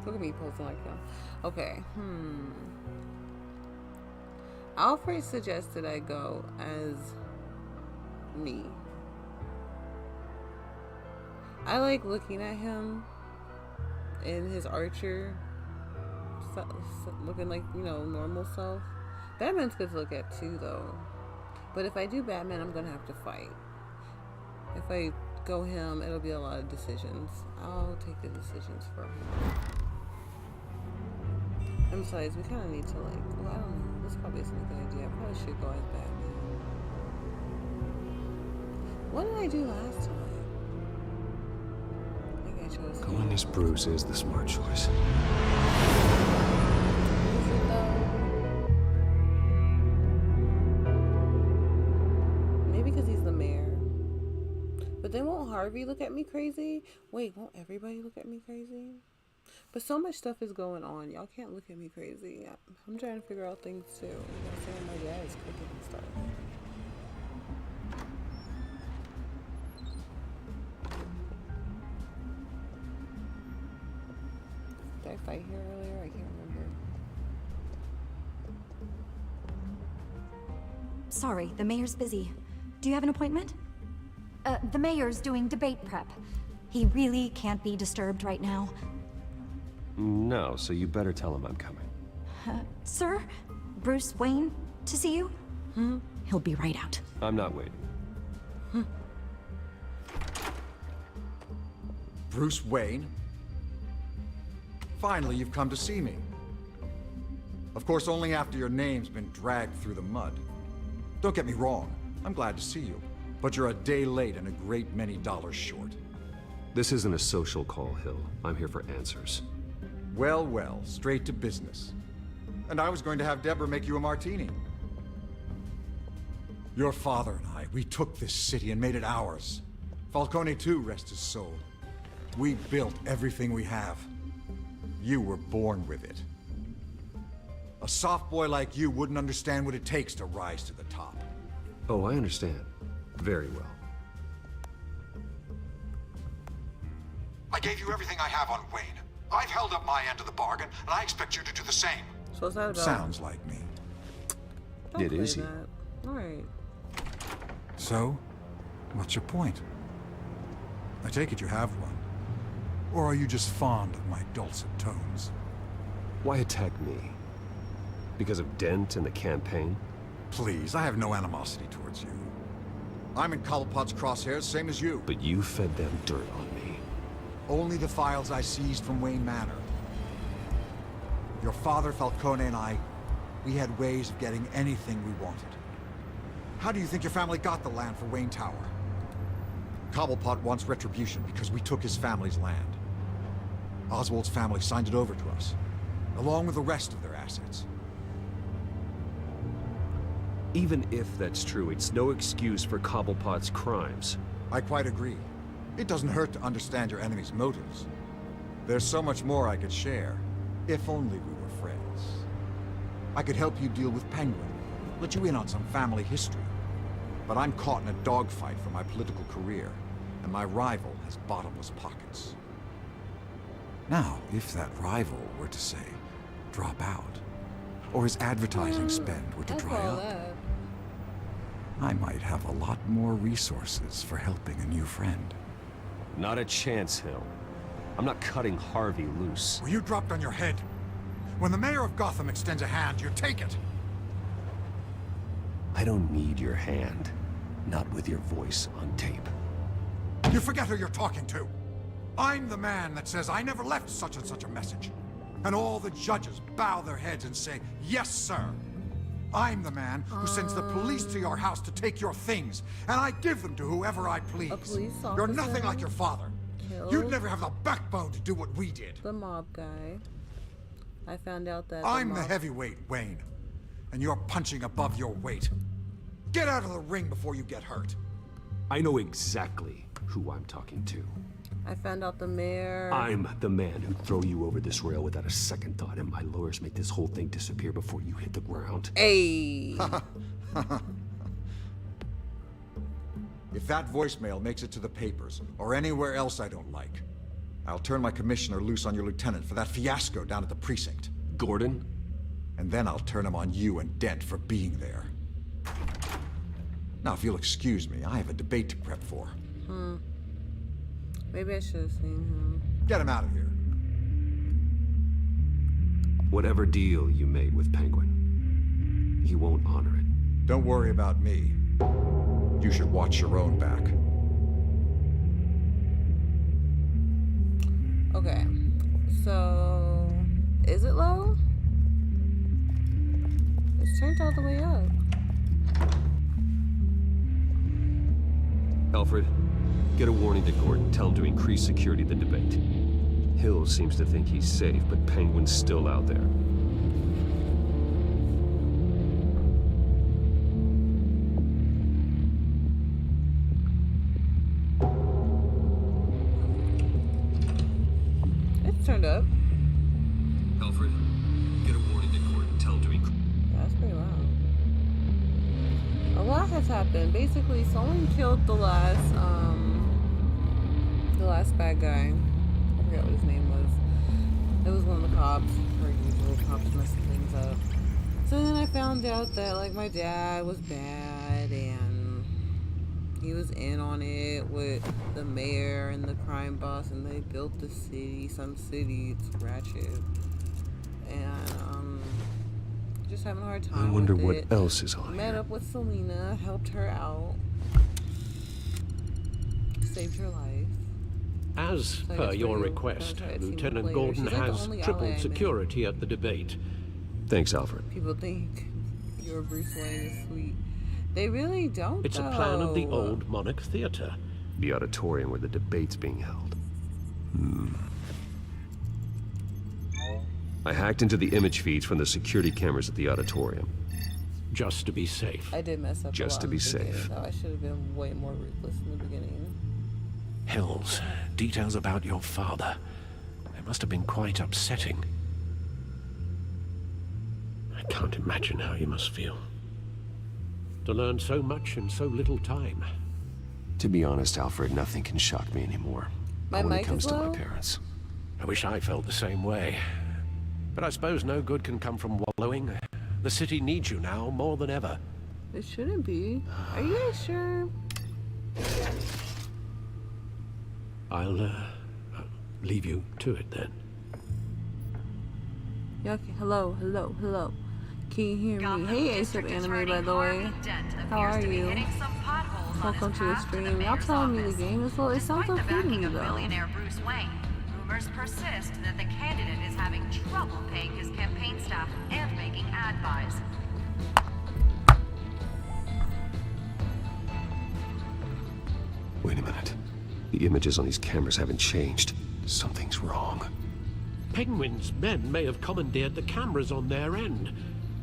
Look at me posting like that. Okay. Alfred suggested I go as me. I like looking at him in his Archer, looking like, you know, normal self. Batman's good to look at too, though. But if I do Batman, I'm gonna have to fight. If I go him, it'll be a lot of decisions. I'll take the decisions for him. And besides, we kind of need to, like, well, I don't know. This probably isn't a good idea. I probably should go as Batman. What did I do last time? I think I chose Going as Bruce is the smart choice. Is it though? Maybe because he's the mayor. But then won't Harvey look at me crazy? Wait, won't everybody look at me crazy? But so much stuff is going on. Y'all can't look at me crazy. I'm trying to figure out things too. You know, saying my dad is cooking and stuff. Did I fight here earlier? I can't remember. Sorry, the mayor's busy. Do you have an appointment? The mayor's doing debate prep. He really can't be disturbed right now. No, so you better tell him I'm coming. Sir? Bruce Wayne to see you? He'll be right out. I'm not waiting. Bruce Wayne? Finally, you've come to see me. Of course, only after your name's been dragged through the mud. Don't get me wrong, I'm glad to see you. But you're a day late and a great many dollars short. This isn't a social call, Hill. I'm here for answers. Well, well, straight to business. And I was going to have Deborah make you a martini. Your father and I, we took this city and made it ours. Falcone too, rest his soul. We built everything we have. You were born with it. A soft boy like you wouldn't understand what it takes to rise to the top. Oh, I understand. Very well. I gave you everything I have on Wayne. I've held up my end of the bargain, and I expect you to do the same. So what's that about? Sounds like me. Don't It play is you. that. Alright. So, what's your point? I take it you have one. Or are you just fond of my dulcet tones? Why attack me? Because of Dent and the campaign? Please, I have no animosity towards you. I'm in Cobblepot's crosshairs, same as you. But you fed them dirt on me. Only the files I seized from Wayne Manor. Your father, Falcone, and I, we had ways of getting anything we wanted. How do you think your family got the land for Wayne Tower? Cobblepot wants retribution because we took his family's land. Oswald's family signed it over to us, along with the rest of their assets. Even if that's true, it's no excuse for Cobblepot's crimes. I quite agree. It doesn't hurt to understand your enemy's motives. There's so much more I could share, if only we were friends. I could help you deal with Penguin, let you in on some family history. But I'm caught in a dogfight for my political career, and my rival has bottomless pockets. Now, if that rival were to say, drop out, or his advertising spend were to dry up, I might have a lot more resources for helping a new friend. Not a chance, Hill. I'm not cutting Harvey loose. Were you dropped on your head? When the mayor of Gotham extends a hand, you take it! I don't need your hand. Not with your voice on tape. You forget who you're talking to! I'm the man that says I never left such and such a message. And all the judges bow their heads and say, yes, sir. I'm the man who sends the police to your house to take your things, and I give them to whoever I please. A police You're officer nothing like your father. killed You'd never have the backbone to do what we did. the mob guy. I found out that I'm the heavyweight, Wayne, and you're punching above your weight. Get out of the ring before you get hurt. I know exactly who I'm talking to. I found out the mayor. I'm the man who'd throw you over this rail without a second thought, and my lawyers make this whole thing disappear before you hit the ground. Hey. If that voicemail makes it to the papers, or anywhere else I don't like, I'll turn my commissioner loose on your lieutenant for that fiasco down at the precinct. Gordon? And then I'll turn him on you and Dent for being there. Now, if you'll excuse me, I have a debate to prep for. Maybe I should have seen him. Get him out of here. Whatever deal you made with Penguin, he won't honor it. Don't worry about me. You should watch your own back. Okay. So, is it low? It's turned all the way up. Alfred, get a warning to Gordon. Tell him to increase security of the debate. Hill seems to think he's safe, but Penguin's still out there. It's turned up. Alfred, get a warning to Gordon. Tell him to increase. That's pretty loud. A lot has happened. Basically, someone killed the last bad guy. I forgot what his name was. It was one of the cops. Or usual cops messing things up. So then I found out that, like, my dad was bad and he was in on it with the mayor and the crime boss, and they built the city, some city. It's ratchet. And, just having a hard time. I wonder with what it. else is on Met here. up with Selena, helped her out, saved her life. As So I per guess your we request, try to team up Lieutenant later. Gordon She's like the has only ally triple I met. security at the debate. Thanks, Alfred. People think you're Bruce Wayne is sweet. They really don't. It's a plan of the though. old Monarch Theater. The auditorium where the debate's being held. I hacked into the image feeds from the security cameras at the auditorium. Just to be safe. I did mess up. Just a lot to in be the beginning, safe. though. I should have been way more ruthless in the beginning. Hills, details about your father. They must have been quite upsetting. can't imagine how you must feel. To learn so much in so little time. To be honest, Alfred, nothing can shock me anymore. My when it mic comes is to my low? parents. I wish I felt the same way. But I suppose no good can come from wallowing. The city needs you now more than ever. It shouldn't be. Are you guys sure? I'll leave you to it then. Yeah, okay. Hello. Can you hear me? Hey, Ace of Anime, by the way. How are you? Welcome to the stream. Y'all telling me the game is low? It sounds okay to me, though. Billionaire Bruce Wayne. Rumors persist that the candidate is having trouble paying his campaign staff and making ad buys. Wait a minute. The images on these cameras haven't changed. Something's wrong. Penguin's men may have commandeered the cameras on their end.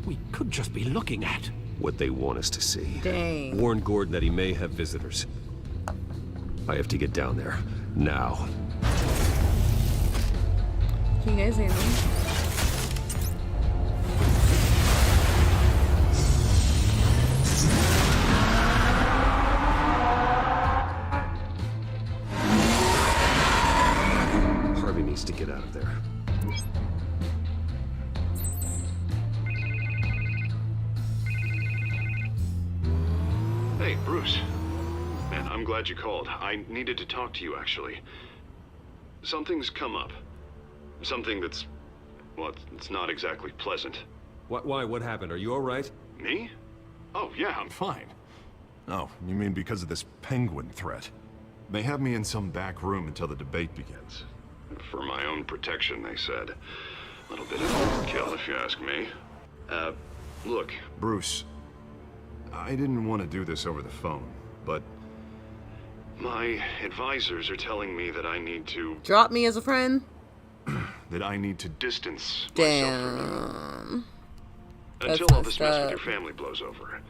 We could just be looking at What they want us to see. Dang. Warn Gordon that he may have visitors. I have to get down there. Now. Can you guys hear me? Harvey needs to get out of there. Hey, Bruce. Man, I'm glad you called. I needed to talk to you, actually. Something's come up. Something that's... well, it's not exactly pleasant. Why? What happened? Are you all right? Me? Oh, yeah, I'm fine. Oh, you mean because of this penguin threat? They have me in some back room until the debate begins. For my own protection, they said. A little bit of overkill, if you ask me. Look, Bruce, I didn't want to do this over the phone, but my advisors are telling me that I need to... Drop me as a friend? that I need to distance myself Damn. from you. That's Until all this messed mess with up. your family blows over.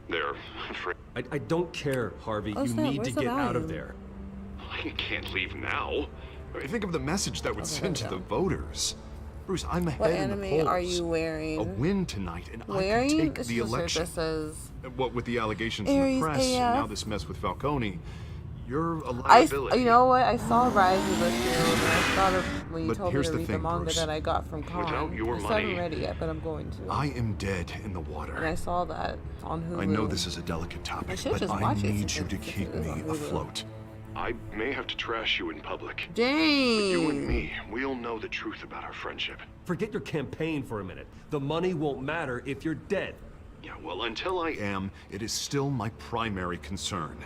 They're afraid... I don't care, Harvey. Oh, you snap, need to where's the get out of volume? there. I can't leave now. I mean, think of the message that would Okay, send to there the we go. voters. Bruce, I'm What ahead in the polls. anime are you wearing? A win tonight, and I Wearing? can take This the is a shirt election. that says What with the allegations in Aries the press, and AF. now this mess with Falcone, you're a I, liability. you know what? I saw Rise of the Shield, and I thought of when you But told me here's to the read the thing, manga Bruce. that I got from Con. Without your I still haven't money, read it yet, but I'm going to. I am dead in the water. And I saw that on Hulu. I know this is a delicate I topic, should but just I watch it need since you to it keep is me on Hulu. afloat. I may have to trash you in public. Dang. But you and me, we'll know the truth about our friendship. Forget your campaign for a minute. The money won't matter if you're dead. Yeah, well, until I am, it is still my primary concern.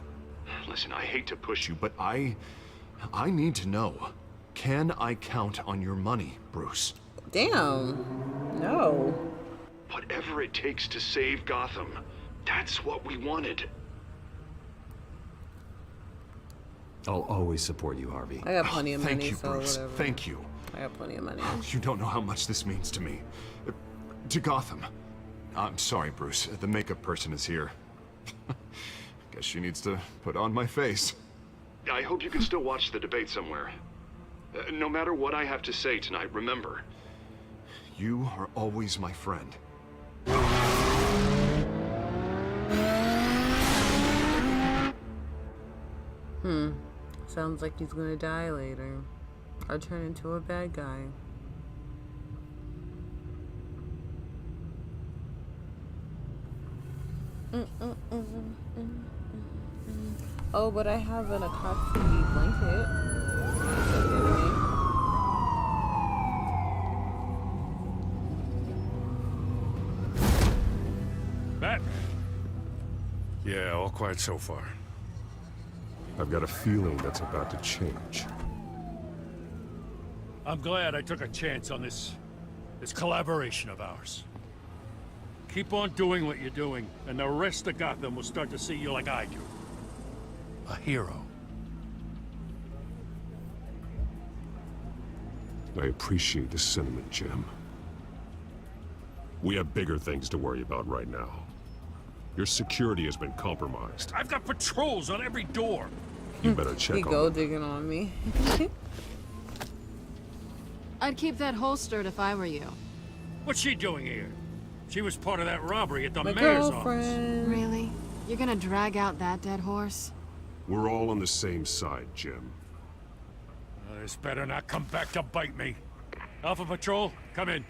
Listen, I hate to push you, but I need to know. Can I count on your money, Bruce? Damn. No. Whatever it takes to save Gotham. That's what we wanted. I'll always support you, Harvey. I got plenty of Thank money, you, so Bruce. whatever. Thank you. I got plenty of money. You don't know how much this means to me. To Gotham. I'm sorry, Bruce. The makeup person is here. Guess she needs to put on my face. I hope you can still watch the debate somewhere. No matter what I have to say tonight, remember, you are always my friend. Sounds like he's gonna die later. Or turn into a bad guy. Oh, but I have an Akatsuki blanket. Matt? Yeah, all quiet so far. I've got a feeling that's about to change. I'm glad I took a chance on this collaboration of ours. Keep on doing what you're doing, and the rest of Gotham will start to see you like I do. A hero. I appreciate the sentiment, Jim. We have bigger things to worry about right now. Your security has been compromised. I've got patrols on every door. You better check He on gold digging on me. I'd keep that holstered if I were you. What's she doing here? She was part of that robbery at the My mayor's office. girlfriend. Really? You're gonna drag out that dead horse? We're all on the same side, Jim. This better not come back to bite me. Alpha Patrol, come in.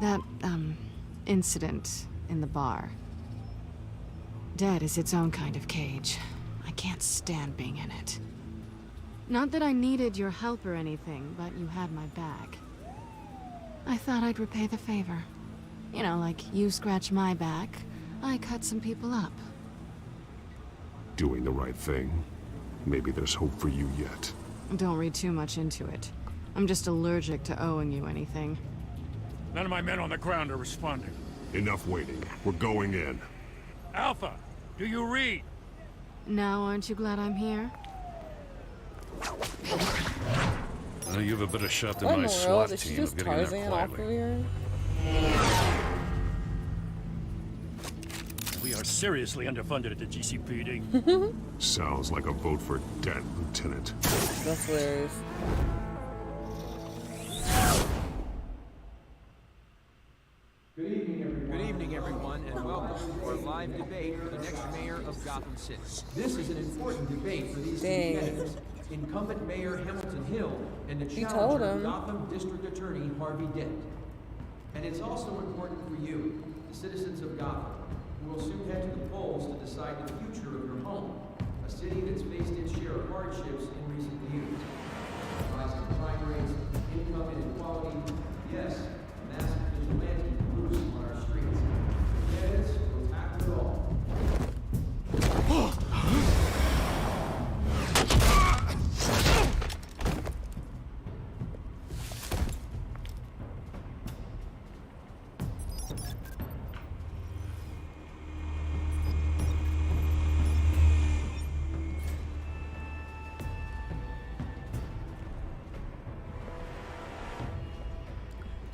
That, incident in the bar. Dead is its own kind of cage. I can't stand being in it. Not that I needed your help or anything, but you had my back. I thought I'd repay the favor. You know, like you scratch my back, I cut some people up. Doing the right thing. Maybe there's hope for you yet. Don't read too much into it. I'm just allergic to owing you anything. None of my men on the ground are responding. Enough waiting. We're going in. Alpha, do you read? Now aren't you glad I'm here? You have a better shot than What in my the SWAT world? Did she team just of getting there Tarzan off quietly. of here? We are seriously underfunded at the GCPD. Sounds like a vote for dead, Lieutenant. That's hilarious. Good evening, everyone, and welcome to our live debate for the next mayor of Gotham City. This is an important debate for these two candidates. Incumbent Mayor Hamilton Hill and the challenger Gotham District Attorney Harvey Dent. And it's also important for you, the citizens of Gotham, who will soon head to the polls to decide the future of your home, a city that's faced its share of hardships in recent years. Rising crime rates, income inequality, yes, massive vigilante groups on our streets. Candidates will tackle it all.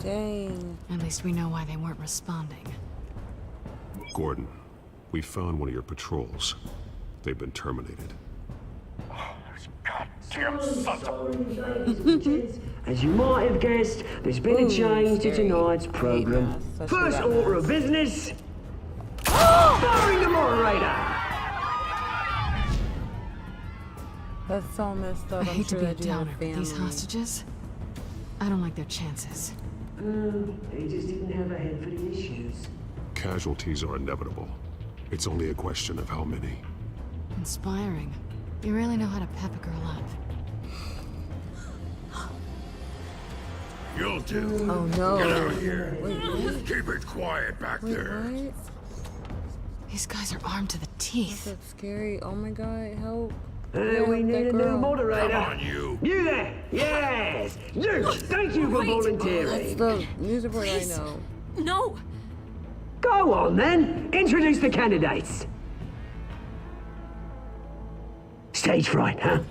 Dang. At least we know why they weren't responding. Gordon, we found one of your patrols. They've been terminated. Damn sons of... As you might have guessed, there's been a change to tonight's program. First order of business, firing the moderator. That's so messed up. I I'm hate sure to be a that you have downer, but these family. hostages, I don't like their chances. They just didn't have a head for the issues. Casualties are inevitable. It's only a question of how many. Inspiring. You really know how to pep a girl up. You'll do. Oh no. Get out of here. Wait, what? Keep it quiet back Wait, there. what? These guys are armed to the teeth. That's scary. Oh my god, help. We need a new moderator. Come on, you. You there? Yes. You. Thank you for volunteering. That's the news reporter I know. No. Go on then. Introduce the candidates. Stage fright, huh?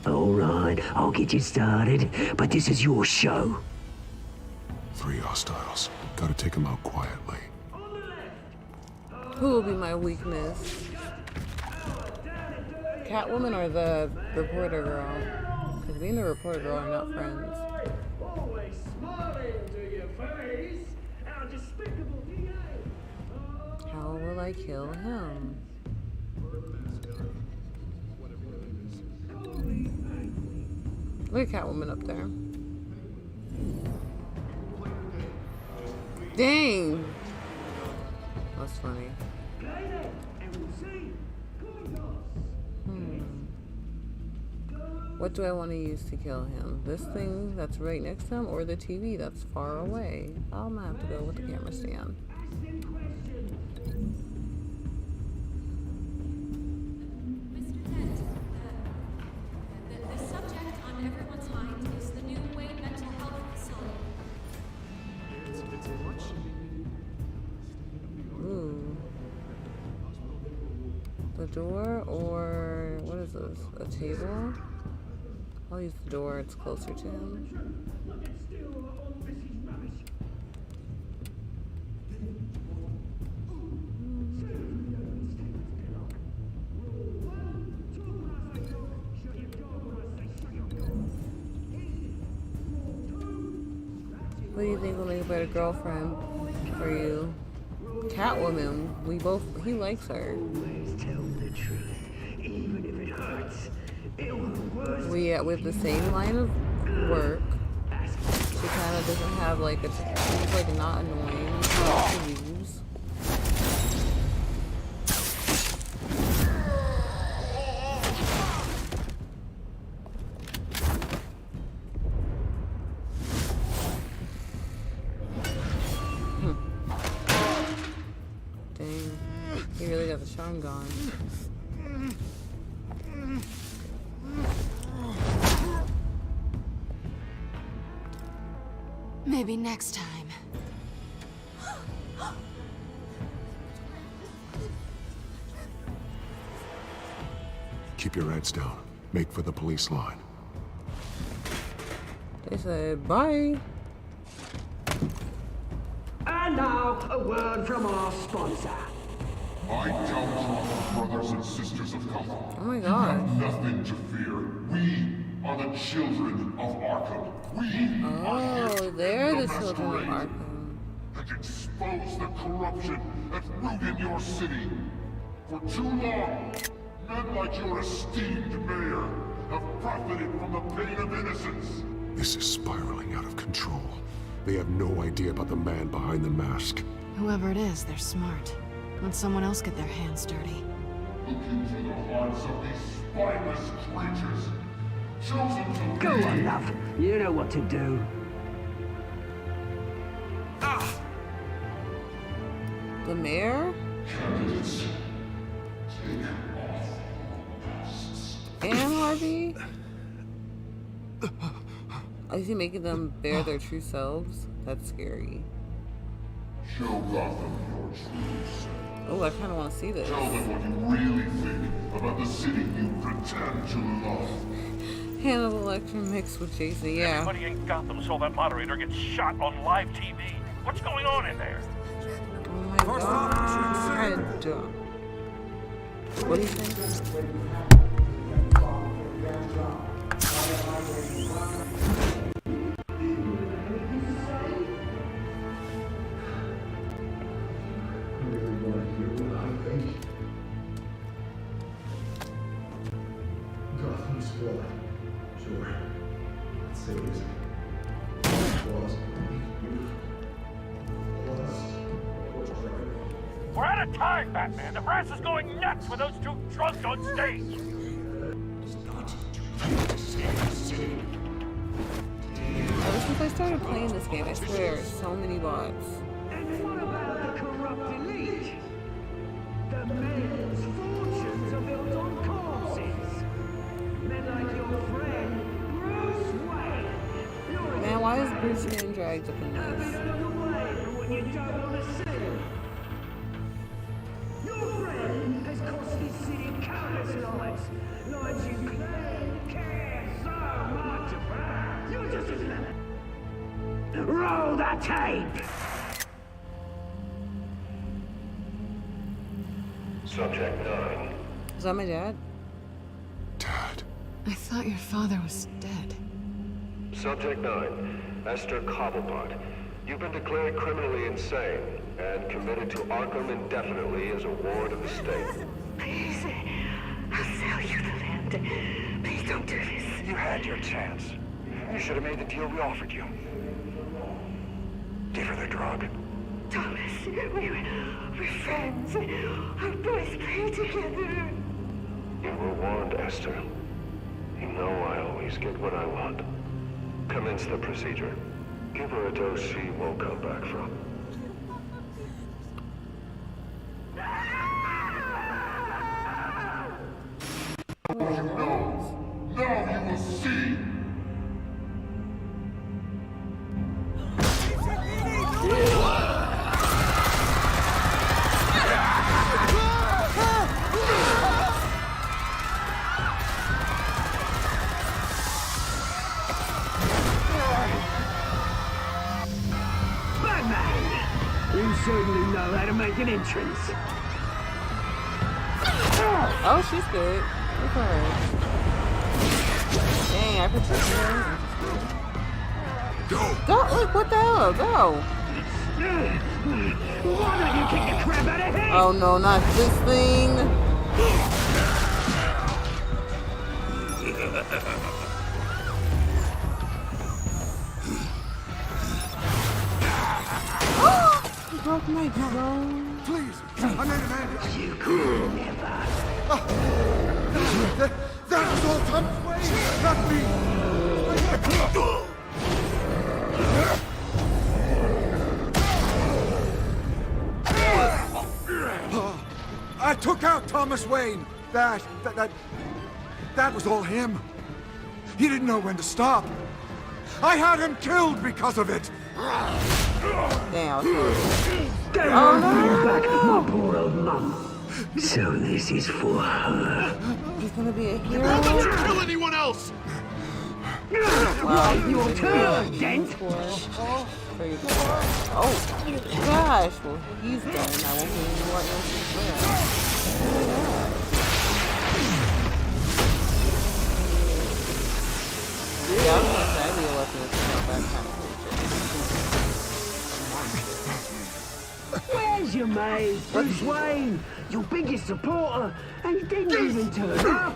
All right, I'll get you started, but this is your show. 3 hostiles. Gotta take them out quietly. Who will be my weakness? Catwoman or the reporter girl? Because me and the reporter girl are not friends. Always smiling to your face. How despicable DA. How will I kill him? Look at Catwoman up there. Dang! That's funny. What do I want to use to kill him? This thing that's right next to him or the TV that's far away? I'm gonna have to go with the camera stand. The subject on everyone's mind is the new Wayne Mental Health Facility. Ooh. The door or what is this? A table? I'll use the door, it's closer to him. do you think will make a better girlfriend for you? Catwoman. He likes her. Tell the truth, even if it hurts. We have the same line of work. She kind of doesn't have like she's like not annoying to use. Dang, he really got the charm gone. Maybe next time. Keep your heads down. Make for the police line. They said bye. And now, a word from our sponsor. My downtrodden brothers and sisters of Gotham. Oh my god. You have nothing to fear. We are the children of Arkham. We are here to They're the end your children of masquerade Arkham. and expose the corruption that rooted your city. For too long, men like your esteemed mayor have profited from the pain of innocence. This is spiraling out of control. They have no idea about the man behind the mask. Whoever it is, they're smart. Let someone else get their hands dirty. Look into the hearts of these spineless creatures. Chosen to Go on, love. You know what to do. The mayor? Candidates, take off masks. And Harvey? Is he making them bear their true selves? That's scary. Show Gotham your true self. Oh, I kind of want to see this. Tell them what you really think about the city you pretend to love. Hannibal Lecter mixed with Jason, yeah. Everybody in Gotham saw that moderator get shot on live TV. What's going on in there? Oh my god. What do you think? Gotham's blood. Sure. Let's say this. We're out of time, Batman. The press is going nuts with those two drunks on stage. Ever since I started playing this game, I swear there are so many bots. And what about the corrupt elite? The men's fortunes are built on corpses. Men like your friend, Bruce Wayne. Man, why is Bruce getting dragged up in this? When you don't want to see him. Your friend has cost this city countless lives. Lives you claim, care so much about. You're just a lemon. Roll the tape! Subject 9. Is that my dad? I thought your father was dead. Subject 9. Esther Cobblepot. You've been declared criminally insane and committed to Arkham indefinitely as a ward of the state. Please, I'll sell you the land. Please don't do this. You had your chance. You should have made the deal we offered you. Give her the drug. Thomas, we're friends. Our boys play together. You were warned, Esther. You know I always get what I want. Commence the procedure. Give her a dose she won't come back from. Now you will see! Batman! You certainly know how to make an entrance. Oh, she's good. Look at her. Dang, I protected her. Go! Go! Look, what the hell? Go! Why don't you kick the crap out of him? Oh no, not this thing! He broke my drone. Please, I made a man. You could never. That was all Thomas Wayne, not me. I took out Thomas Wayne. That was all him. He didn't know when to stop. I had him killed because of it. Damn. Don't hold back, my poor old mum. So this is for her. He's gonna be a hero. Why don't you kill anyone else? Well, your turn, Dent. Oh gosh, well he's done. I won't be any more else there. Yeah, I was gonna say I need a weapon to turn that kind of Where's your mate, Bruce Wayne? Your biggest supporter, and he didn't even turn up.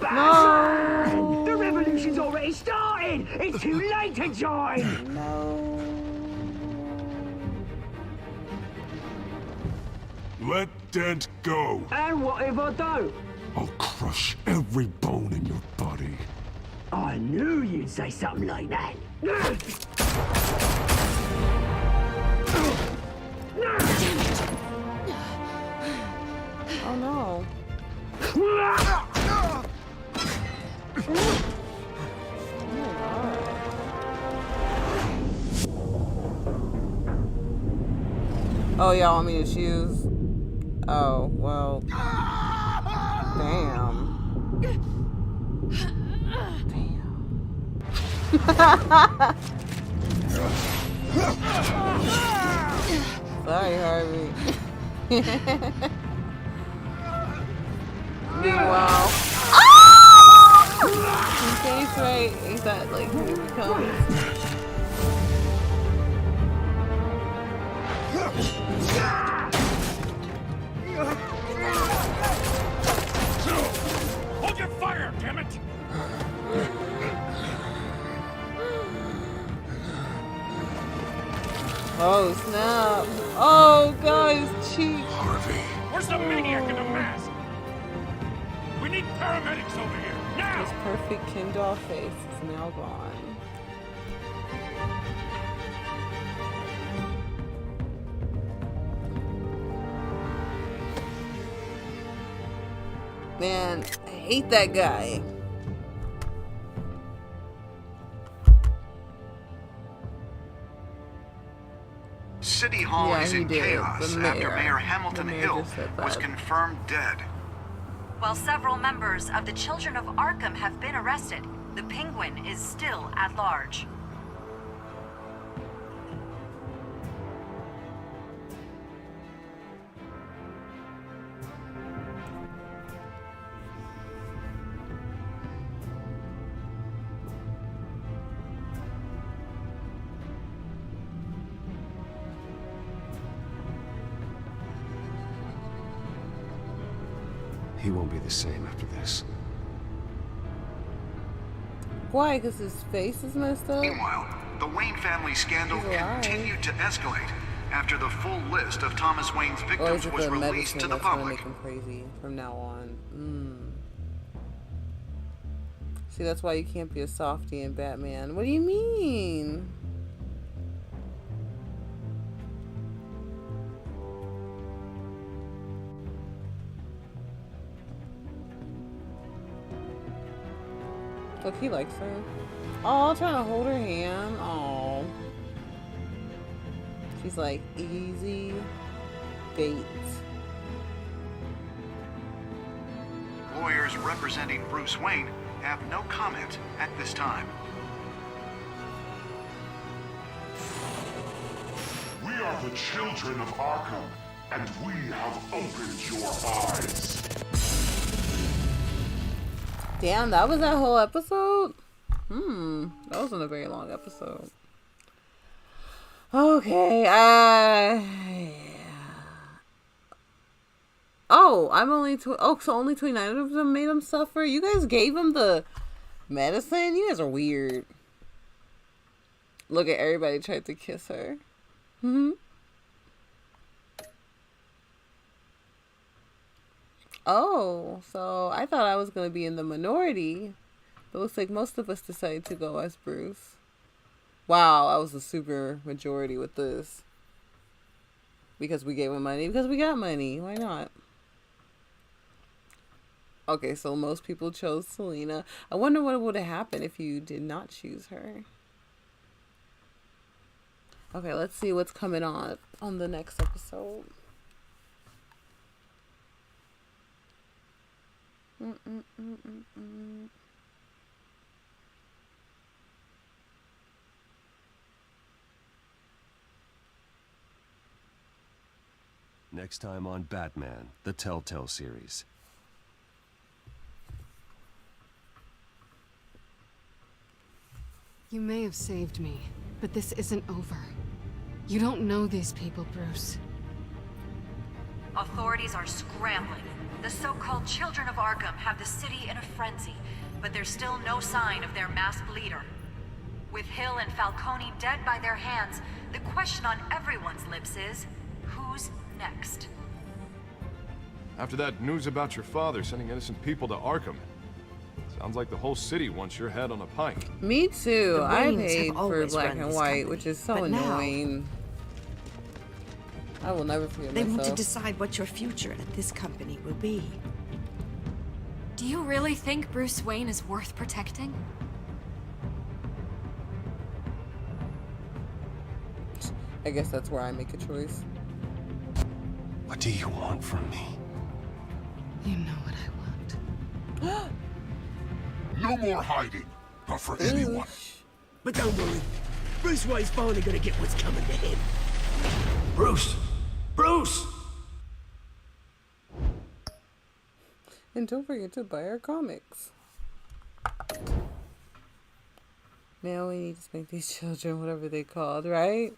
No! The revolution's already started! It's too late to join! No. Let Dent go. And what if I don't? I'll crush every bone in your body. I knew you'd say something like that. Oh no. Oh, y'all want me to choose? Oh, well. Damn. Sorry, Harvey. Meanwhile. He's right. He's not like here he comes. Hold your fire, damn it! Oh snap! Oh god, his cheek. Harvey. Where's the maniac in the mask? We need paramedics over here, now! His perfect Ken doll face is now gone. Man, I hate that guy. City Hall Yeah, is he in did. chaos The mayor. after Mayor Hamilton The mayor Hill just said was that. confirmed dead. While several members of the Children of Arkham have been arrested, the Penguin is still at large. He won't be the same after this. Why? Because his face is messed up? Meanwhile, the Wayne family scandal He's alive. continued to escalate after the full list of Thomas Wayne's Or is victims it was the released medicine to the that's gonna public. make him crazy from now on? See, that's why you can't be a softie in Batman. What do you mean? Look, he likes her. Oh, trying to hold her hand. Oh. She's like, easy bait. Lawyers representing Bruce Wayne have no comment at this time. We are the children of Arkham, and we have opened your eyes. Damn, that was that whole episode? That wasn't a very long episode. Okay, oh, I'm only so only 29 of them made him suffer? You guys gave him the medicine? You guys are weird. Look at everybody tried to kiss her. Oh, so I thought I was going to be in the minority. But it looks like most of us decided to go as Bruce. Wow, I was a super majority with this. Because we gave him money. Because we got money. Why not? Okay, so most people chose Selena. I wonder what would have happened if you did not choose her. Okay, let's see what's coming on the next episode. Next time on Batman, the Telltale series. You may have saved me, but this isn't over. You don't know these people, Bruce. Authorities are scrambling. The so-called Children of Arkham have the city in a frenzy, but there's still no sign of their masked leader. With Hill and Falcone dead by their hands, the question on everyone's lips is, who's next? After that news about your father sending innocent people to Arkham, sounds like the whole city wants your head on a pike. Me too. The I Waynes paid have for always black run and this white, company, which is so but now annoying. I will never forget They myself. want to decide what your future at this company will be. Do you really think Bruce Wayne is worth protecting? I guess that's where I make a choice. What do you want from me? You know what I want. No more hiding. Not for anyone. But don't worry. Bruce Wayne's finally gonna get what's coming to him. Bruce! Bruce! And don't forget to buy our comics. Now we need to spank these children, whatever they called, right?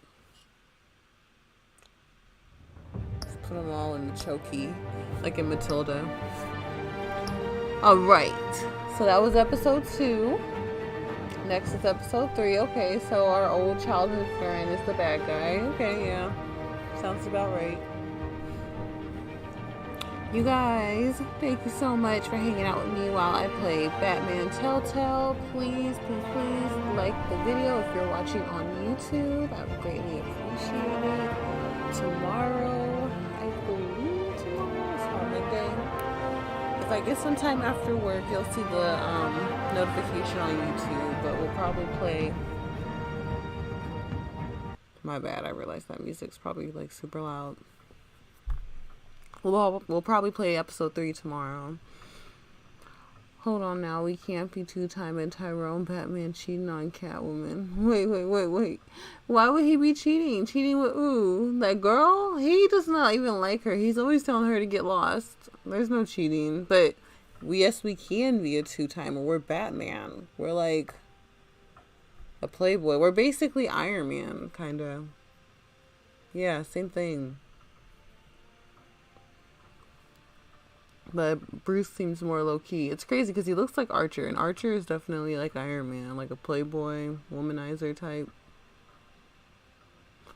Just put them all in the chokey, like in Matilda. Alright, so that was episode 2. Next is episode 3. Okay, so our old childhood friend is the bad guy. Okay, yeah. Sounds about right. You guys, thank you so much for hanging out with me while I play Batman Telltale. Please, please, please like the video if you're watching on YouTube. I would greatly appreciate it. Tomorrow, I believe tomorrow is Monday. If I get some time after work, you'll see the notification on YouTube, but we'll probably play... My bad, I realized that music's probably like super loud. We'll probably play episode 3 tomorrow. Hold on now, we can't be two-timing Tyrone Batman cheating on Catwoman. Wait. Why would he be cheating? Cheating with ooh, that girl? He does not even like her. He's always telling her to get lost. There's no cheating. But yes, we can be a two-timer. We're Batman. We're like a playboy. We're basically Iron Man, kind of. Yeah, same thing. But Bruce seems more low-key. It's crazy because he looks like Archer, and Archer is definitely like Iron Man, like a playboy, womanizer type.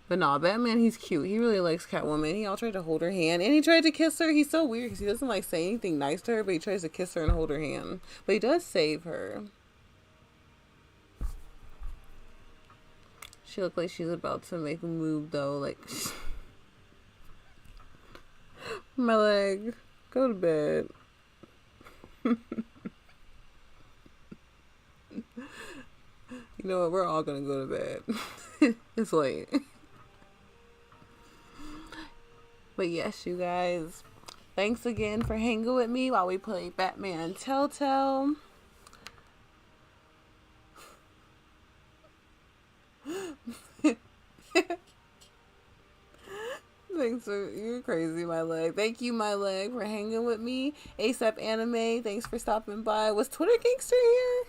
But nah, Batman, he's cute. He really likes Catwoman. He all tried to hold her hand, and he tried to kiss her. He's so weird because he doesn't like say anything nice to her, but he tries to kiss her and hold her hand. But he does save her. She looked like she's about to make a move, though. Like, my leg. Go to bed. You know what? We're all gonna go to bed. It's late. But yes, you guys. Thanks again for hanging with me while we play Batman Telltale. Thanks for, you're crazy, my leg. Thank you, my leg, for hanging with me. ASAP Anime, thanks for stopping by. Was Twitter Gangster here?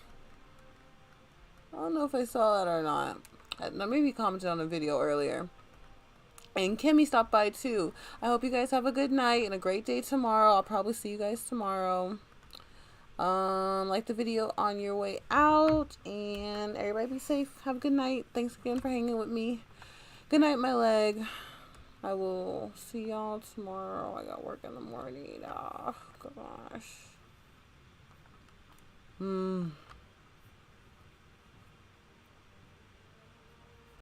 I don't know if I saw that or not. No, maybe he commented on a video earlier. And Kimmy stopped by too. I hope you guys have a good night and a great day tomorrow. I'll probably see you guys tomorrow. Like the video on your way out, and everybody be safe. Have a good night. Thanks again for hanging with me. Good night, my leg. I will see y'all tomorrow. I got work in the morning. Oh gosh.